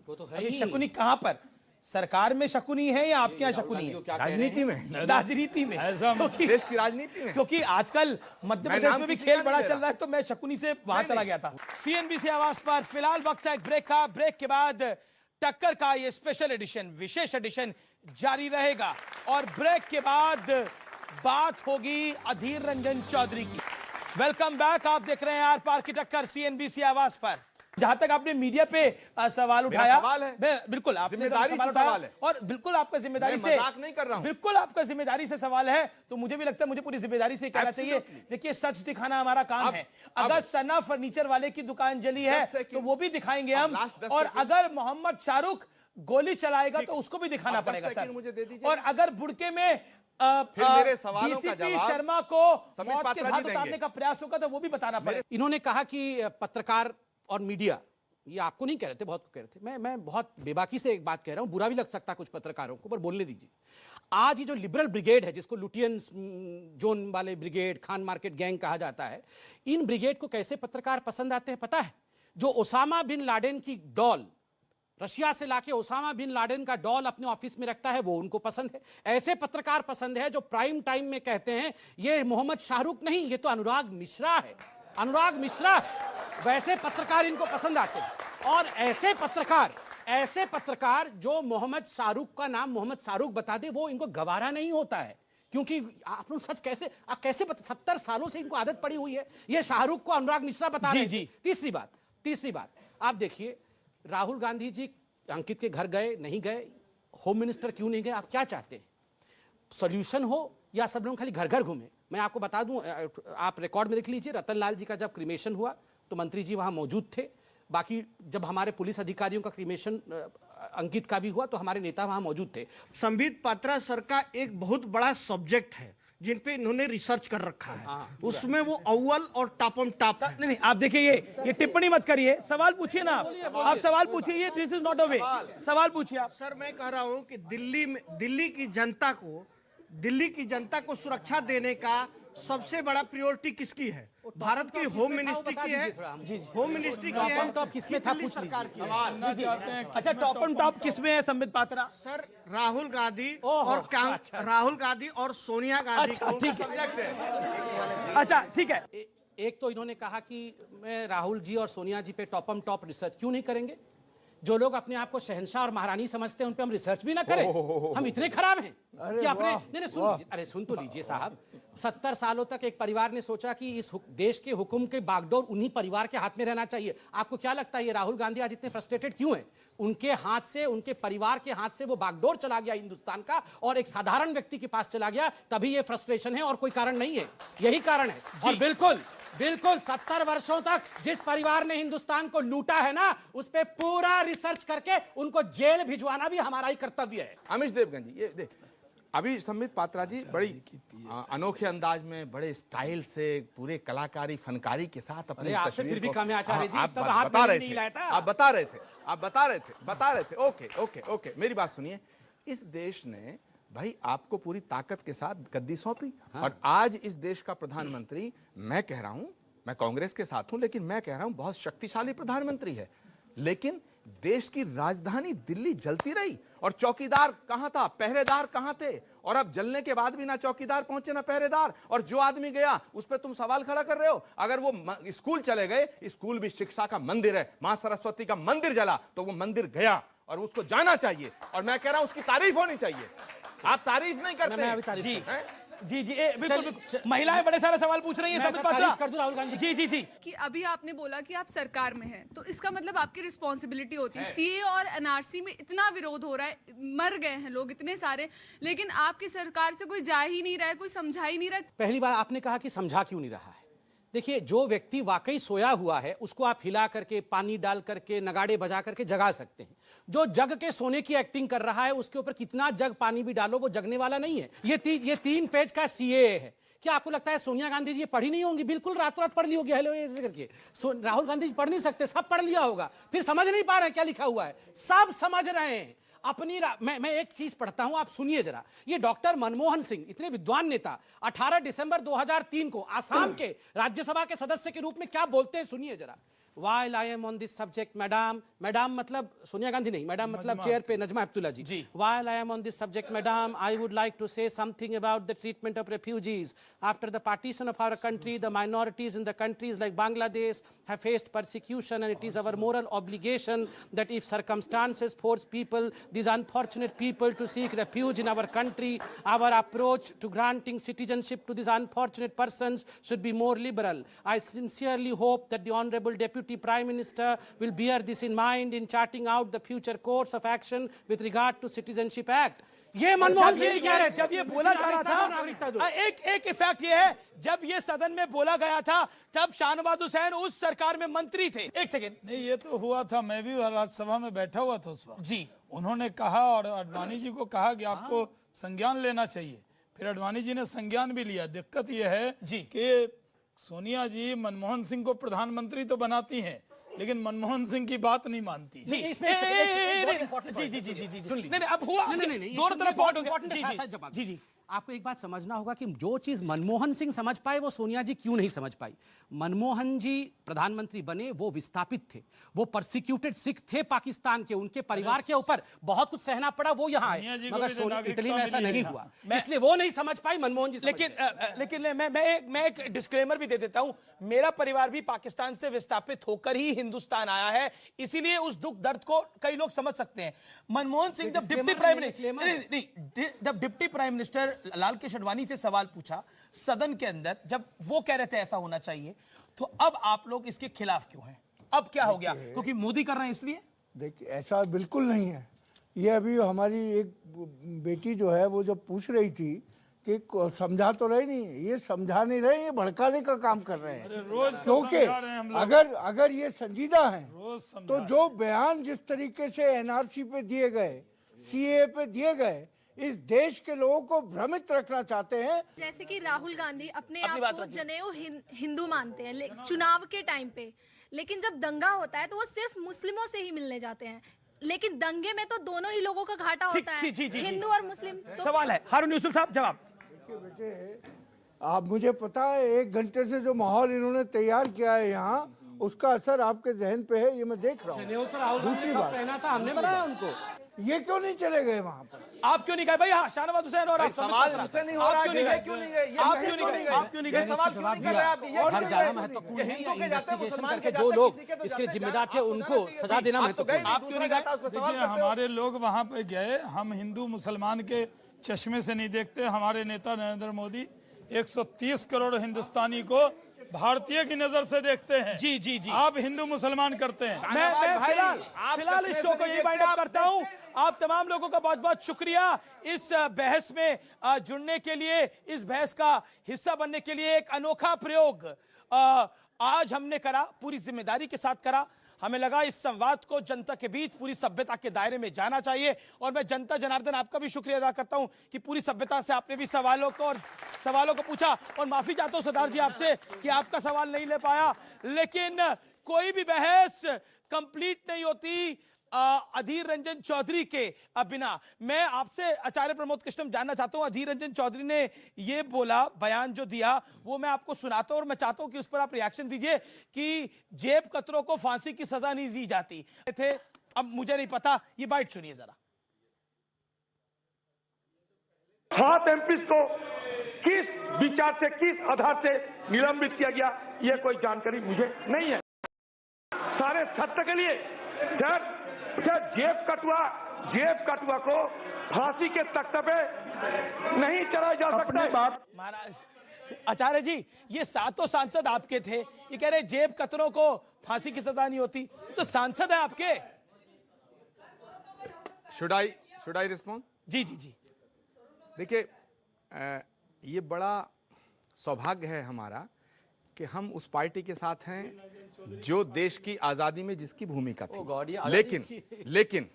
वो तो है अभी ही। शकुनी कहाँ पर? सरकार में शकुनी है या आपके यहाँ शकुनी है? राजनीति में, राजनीति में, ऐसा मत- क्योंकि देश की राजनीति में। क्योंकि आजकल मध्य मैं प्रदेश नाम में भी किसी खेल का बड़ा नहीं ले चल रहा है, तो मैं शकुनी से वहां नहीं, चला नहीं। गया था। सीएनबीसी आवाज पर फिलहाल वक्त है एक ब्रेक का। ब्रेक के बाद टक्कर का ये स्पेशल एडिशन, विशेष एडिशन जारी रहेगा और ब्रेक के बाद बात होगी अधीर रंजन चौधरी की। वेलकम बैक, आप देख रहे हैं आर पार की टक्कर सीएनबीसी आवाज पर। जहां तक आपने मीडिया पे सवाल उठाया, सवाल है। बिल्कुल आपने जिम्मेदारी सवाल से उठाया सवाल है। और बिल्कुल आपका जिम्मेदारी मैं से, मजाक नहीं कर रहा हूं। बिल्कुल आपका जिम्मेदारी से सवाल है, तो मुझे भी लगता है मुझे पूरी जिम्मेदारी से कहना चाहिए। देखिए, सच दिखाना हमारा काम है। अगर सना फर्नीचर वाले की दुकान जली है तो वो भी दिखाएंगे हम, और अगर मोहम्मद शाहरुख गोली चलाएगा तो उसको भी दिखाना पड़ेगा सर। मुझे दे दीजिए। और अगर बुड़के में फिर मेरे सवालों का डीसीपी जवाब शर्मा को संबित मौत के पात्रा घाट जी उतारने देंगे। का प्रयास होगा तो वो भी बताना पड़ेगा। इन्होंने कहा कि पत्रकार और मीडिया, ये आपको नहीं कह रहे थे, बहुत को कह रहे थे। मैं बहुत बेबाकी से एक बात कह रहा हूं, बुरा भी लग सकता है कुछ पत्रकारों को, पर बोलने दीजिए। आज ये जो लिबरल ब्रिगेड है, जिसको लुटियन जोन वाले ब्रिगेड, खान मार्केट गैंग कहा जाता है, इन ब्रिगेड को कैसे पत्रकार पसंद आते हैं पता है? जो ओसामा बिन लादेन की डॉल रशिया से लाके ओसामा बिन लादेन का डॉल अपने ऑफिस में रखता है, वो उनको पसंद है। ऐसे पत्रकार पसंद है जो प्राइम टाइम में कहते हैं ये मोहम्मद शाहरुख नहीं, ये तो अनुराग मिश्रा है, अनुराग मिश्रा है। वैसे पत्रकार इनको पसंद आते हैं। और ऐसे पत्रकार जो मोहम्मद शाहरुख का नाम मोहम्मद शाहरुख बता दे, वो इनको गवारा नहीं होता है। क्योंकि आप लोग सच कैसे 70 सालों से इनको आदत पड़ी हुई है, ये शाहरुख को अनुराग मिश्रा बता रहे हैं। तीसरी बात आप देखिए, राहुल गांधी जी अंकित के घर गए नहीं गए, होम मिनिस्टर क्यों नहीं गए, आप क्या चाहते हैं? सॉल्यूशन हो या सब लोग खाली घर घर घूमे? मैं आपको बता दूं, आप रिकॉर्ड में लिख लीजिए, रतनलाल जी का जब क्रिमेशन हुआ तो मंत्री जी वहां मौजूद थे। बाकी जब हमारे पुलिस अधिकारियों का क्रिमेशन अंकित का भी हुआ तो हमारे नेता वहां मौजूद थे। संबित पात्रा सर का एक बहुत बड़ा सब्जेक्ट है जिन पे इन्होंने रिसर्च कर रखा है, उसमें वो अव्वल और टॉप ऑन टॉप है। नहीं, आप देखिए, ये टिप्पणी मत करिए, सवाल पूछिए ना आप सवाल पूछिए, ये दिस इज नॉट अ वे। सवाल पूछिए आप। सर मैं कह रहा हूँ कि दिल्ली की जनता को सुरक्षा देने का सबसे बड़ा प्रायोरिटी किसकी है? भारत की होम मिनिस्ट्री की है, होम मिनिस्ट्री की है, टॉप किसमें था, दिल्ली सरकार की है। अच्छा, टॉप ऑन टॉप किसमें है संबित पात्रा? सर राहुल गांधी और सोनिया गांधी अच्छा, को ठीक है। अच्छा, ठीक है। एक तो इन्होंने कहा कि मैं राहुल जी और सोनिया जी पे टॉप ऑन टॉप रिसर्च क्यों नहीं करेंगे? जो लोग अपने आप को शहंशाह और महारानी समझते हैं उन पे हम रिसर्च भी ना करें? हम इतने खराब हैं कि अपने नहीं सुन तो लीजिए साहब। 70 सालों तक एक परिवार ने सोचा कि इस देश के हुक्म के बागडोर उन्हीं परिवार के हाथ में रहना चाहिए। आपको क्या लगता है ये राहुल गांधी आज इतने फ्रस्ट्रेटेड क्यों हैं? उनके हाथ से, उनके परिवार के हाथ से वो बागडोर चला गया हिंदुस्तान का और एक साधारण व्यक्ति के पास चला गया, तभी ये फ्रस्ट्रेशन है और कोई कारण नहीं है, यही कारण है। और बिल्कुल 70 वर्षों तक जिस परिवार ने हिंदुस्तान को लूटा है ना, उस पे पूरा रिसर्च करके उनको जेल भिजवाना भी हमारा ही कर्तव्य है। अमीश देवगन जी, ये देख, अभी संबित पात्रा जी बड़ी अनोखे अंदाज में, बड़े स्टाइल से, पूरे कलाकारी फनकारी के साथ अपनी आपसे फिर भी कम है आचार्य जी, आप तब हाथ बता रहे नहीं थे, लाया था। आप बता रहे थे। ओके, मेरी बात सुनिए। इस देश ने भाई आपको पूरी ताकत के साथ गद्दी सौंपी, और आज इस देश का प्रधानमंत्री, मैं कह रहा हूं, मैं कांग्रेस के साथ हूं, लेकिन मैं कह रहा हूं बहुत शक्तिशाली प्रधानमंत्री है। लेकिन देश की राजधानी दिल्ली जलती रही, और चौकीदार कहां था, पहरेदार कहां थे? और अब जलने के बाद भी ना चौकीदार पहुंचे ना पहरेदार, और जो आदमी गया उस पर तुम सवाल खड़ा कर रहे हो। अगर वो स्कूल चले गए, स्कूल भी शिक्षा का मंदिर है, मां सरस्वती का मंदिर जला तो वो मंदिर गया और उसको जाना चाहिए, और मैं कह रहा हूं उसकी तारीफ होनी चाहिए। आप तारीफ नहीं करते जी। जी जी बिल्कुल बिल्कुल। महिलाएं बड़े सारे सवाल पूछ रही हैं संबित पात्रा। कर दूं राहुल गांधी। जी जी जी कि अभी आपने बोला कि आप सरकार में हैं, तो इसका मतलब आपकी रिस्पॉन्सिबिलिटी होती है। सीए और एनआरसी में इतना विरोध हो रहा है, मर गए हैं लोग इतने सारे, लेकिन आपकी सरकार से कोई जा ही नहीं रहा है, कोई समझा ही नहीं रहा है। पहली बार आपने कहा कि समझा क्यों नहीं रहा है। देखिए, जो व्यक्ति वाकई सोया हुआ है उसको आप हिला करके, पानी डाल करके, नगाड़े बजा करके जगा सकते हैं। जो जग के सोने की एक्टिंग कर रहा है उसके ऊपर कितना जग पानी भी डालो वो जगने वाला नहीं है। ये 3 पेज का सीएए है। क्या आपको लगता है सोनिया गांधी जी ये पढ़ी नहीं होंगी? बिल्कुल रातों रात पढ़ ली होगी। हेलो ऐसे करके राहुल गांधी जी पढ़ नहीं सकते, सब पढ़ लिया होगा, फिर समझ नहीं पा रहे हैं क्या लिखा हुआ है। सब समझ रहे हैं। अपनी मैं एक चीज पढ़ता हूं, आप सुनिए जरा। ये डॉक्टर मनमोहन सिंह, इतने विद्वान नेता, 18 दिसंबर 2003 को आसाम के राज्यसभा के सदस्य के रूप में क्या बोलते हैं, सुनिए जरा। While I am on this subject, madam, madam मतलब सोनिया गांधी नहीं, मैडम मतलब चेयर पे नजमा हेपतुल्ला जी। While I am on this subject, madam, I would like to say something about the treatment of refugees. After the partition of our country, the minorities in the countries like Bangladesh have faced persecution, and it is our moral obligation that if circumstances force people, these unfortunate people, to seek refuge in our country, our approach to granting citizenship to these unfortunate persons should be more liberal. I sincerely hope that the Honorable Deputy Prime Minister will bear this in mind in charting out the future course of action with regard to Citizenship Act. ये मनमोहन सिंह कह रहे, जब ये बोला जा रहा था, एक इफेक्ट ये है, जब ये सदन में बोला गया था तब शाहनवाज हुसैन उस सरकार में मंत्री थे। एक सेकेंड, नहीं ये तो हुआ था, मैं भी राज्यसभा में बैठा हुआ था उस वक्त जी। उन्होंने कहा और अडवाणी जी को कहा कि आपको संज्ञान लेना चाहिए, फिर अडवाणी जी ने संज्ञान भी लिया। दिक्कत ये है कि सोनिया जी मनमोहन सिंह को प्रधानमंत्री तो बनाती हैं लेकिन मनमोहन सिंह की बात नहीं मानती। जी जी सुन ली। नहीं अब हुआ, दोनों तरफ पॉइंट हो गया। जी जी आपको एक बात समझना होगा कि जो चीज मनमोहन सिंह समझ पाए वो सोनिया जी क्यों नहीं समझ पाई। मनमोहन जी प्रधानमंत्री बने, वो विस्थापित थे, वो परसिक्यूटेड सिख थे पाकिस्तान के, उनके परिवार के ऊपर बहुत कुछ सहना पड़ा, वो यहाँ आए, मगर इटली में ऐसा नहीं हुआ, इसलिए वो नहीं समझ पाई, मनमोहन जी। लेकिन मैं एक डिस्क्लेमर भी दे देता हूं, मेरा परिवार भी पाकिस्तान से विस्थापित होकर ही हिंदुस्तान आया है, इसीलिए उस दुख दर्द को कई लोग समझ सकते हैं। मनमोहन सिंह जब deputy prime minister Lal Krishna Advani से सवाल पूछा सदन के अंदर, जब वो कह रहे थे ऐसा होना चाहिए, तो अब आप लोग इसके खिलाफ क्यों हैं? अब क्या हो गया? क्योंकि मोदी कर रहे हैं इसलिए? देखिए ऐसा बिल्कुल नहीं है। ये अभी हमारी एक बेटी जो है वो जब पूछ रही थी कि समझा तो रहे नहीं, ये समझा नहीं रहे, ये भड़काने का काम कर रहे हैं। क्योंकि अगर ये संजीदा है तो जो बयान जिस तरीके से एनआरसी पे दिए गए, सीए पे दिए गए, इस देश के लोगों को भ्रमित रखना चाहते हैं। जैसे कि राहुल गांधी अपने आप को जनेऊ हिंदू मानते हैं चुनाव के टाइम पे, लेकिन जब दंगा होता है तो वो सिर्फ मुस्लिमों से ही मिलने जाते हैं, लेकिन दंगे में तो दोनों ही लोगों का घाटा होता है, हिंदू और मुस्लिम। सवाल है हारून यूसुफ साहब, जवाब। बेटे आप, मुझे पता है 1 घंटे से जो माहौल इन्होंने तैयार किया है यहाँ, उसका असर आपके जहन पे है, ये मैं देख रहा हूँ। दूसरी बात, पहना था हमने बनाया उनको, ये क्यों नहीं चले गए वहाँ पर? आप क्यों नहीं गए भाई? हाँ, शाहनवाज हुसैन और आप सवाल हमसे नहीं हो रहा है, ये क्यों नहीं गए? आप क्यों नहीं गए? आप क्यों नहीं गए? सवाल क्यों नहीं कर रहे आप? ये हर जाना महत्वपूर्ण है, इन्वेस्टिगेशन करके जो लोग इसके जिम्मेदार थे उनको सजा देना महत्वपूर्ण है। आप क्यों नहीं गए? देखिए हमारे लोग वहां पे गए, हम हिंदू मुसलमान के चश्मे से नहीं देखते। हमारे नेता नरेंद्र मोदी 130 करोड़ हिंदुस्तानी को भारतीय की नजर से देखते हैं। जी जी जी, आप हिंदू मुसलमान करते हैं। मैं फिलहाल इस शो को यही वाइंड अप करता हूं। आप तमाम लोगों का बहुत बहुत शुक्रिया इस बहस में जुड़ने के लिए, इस बहस का हिस्सा बनने के लिए। एक अनोखा प्रयोग आज हमने करा, पूरी जिम्मेदारी के साथ करा। हमें लगा इस संवाद को जनता के बीच, पूरी सभ्यता के दायरे में जाना चाहिए, और मैं जनता जनार्दन आपका भी शुक्रिया अदा करता हूं कि पूरी सभ्यता से आपने भी सवालों को पूछा। और माफी चाहता हूं सरदार जी आपसे कि आपका सवाल नहीं ले पाया, लेकिन कोई भी बहस कंप्लीट नहीं होती अधीर रंजन चौधरी के बिना। मैं आपसे आचार्य प्रमोद कृष्णम जानना चाहता हूं, अधीर रंजन चौधरी ने ये बोला, बयान जो दिया वो मैं आपको सुनाता हूं, और मैं चाहता हूं कि उस पर आप रिएक्शन दीजिए कि जेब कतरों को फांसी की सजा नहीं दी जाती थे। अब मुझे नहीं पता, ये बाइट सुनिए जरा। 7 एमपी को किस विचार से, किस आधार से निलंबित किया गया, ये कोई जानकारी मुझे नहीं है। सारे सत्य के लिए जेब कटुआ को फांसी के तख्ते पे नहीं चला जा सकता है। महाराज आचार्य जी, ये सातों सांसद आपके थे, ये कह रहे जेब कतरों को फांसी की सजा नहीं होती, तो सांसद है आपके। Should I respond? जी जी जी। देखिए, ये बड़ा सौभाग्य है हमारा कि हम उस पार्टी के साथ हैं जो देश की आजादी में जिसकी भूमिका थी। लेकिन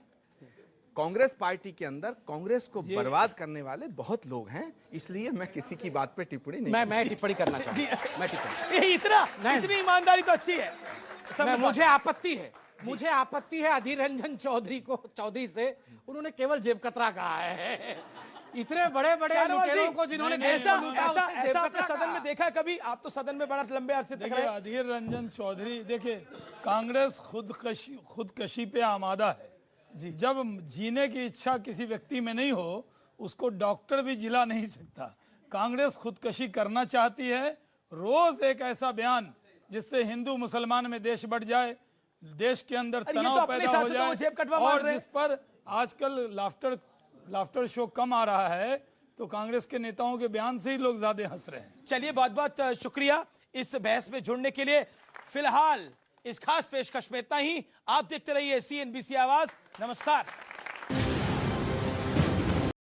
कांग्रेस पार्टी के अंदर कांग्रेस को बर्बाद करने वाले बहुत लोग हैं, इसलिए मैं किसी की बात पे टिप्पणी नहीं। मैं टिप्पणी करना चाहूंगा। मैं टिप्पणी इतनी ईमानदारी तो अच्छी है। मुझे आपत्ति है अधीर रंजन चौधरी से, उन्होंने केवल जेब कतरा कहा है। इतने बड़े बड़े लुटेरों को जिन्होंने ऐसा आपने सदन में देखा कभी? आप तो सदन में बड़ा लंबे अरसे तक रहे। अधीर रंजन चौधरी, देखिए कांग्रेस खुदकशी पे आमादा है। जब जीने की इच्छा किसी व्यक्ति में नहीं हो, उसको डॉक्टर भी जिला नहीं सकता। कांग्रेस खुदकशी करना चाहती है। रोज एक ऐसा बयान जिससे हिंदू मुसलमान में देश बढ़ जाए, देश के अंदर तनाव पैदा हो जाए, और जिस पर आजकल लाफ्टर शो कम आ रहा है, तो कांग्रेस के नेताओं के बयान से ही लोग ज्यादा हंस रहे हैं। चलिए, बहुत बहुत शुक्रिया इस बहस में जुड़ने के लिए। फिलहाल इस खास पेशकश में इतना ही। आप देखते रहिए CNBC आवाज। नमस्कार।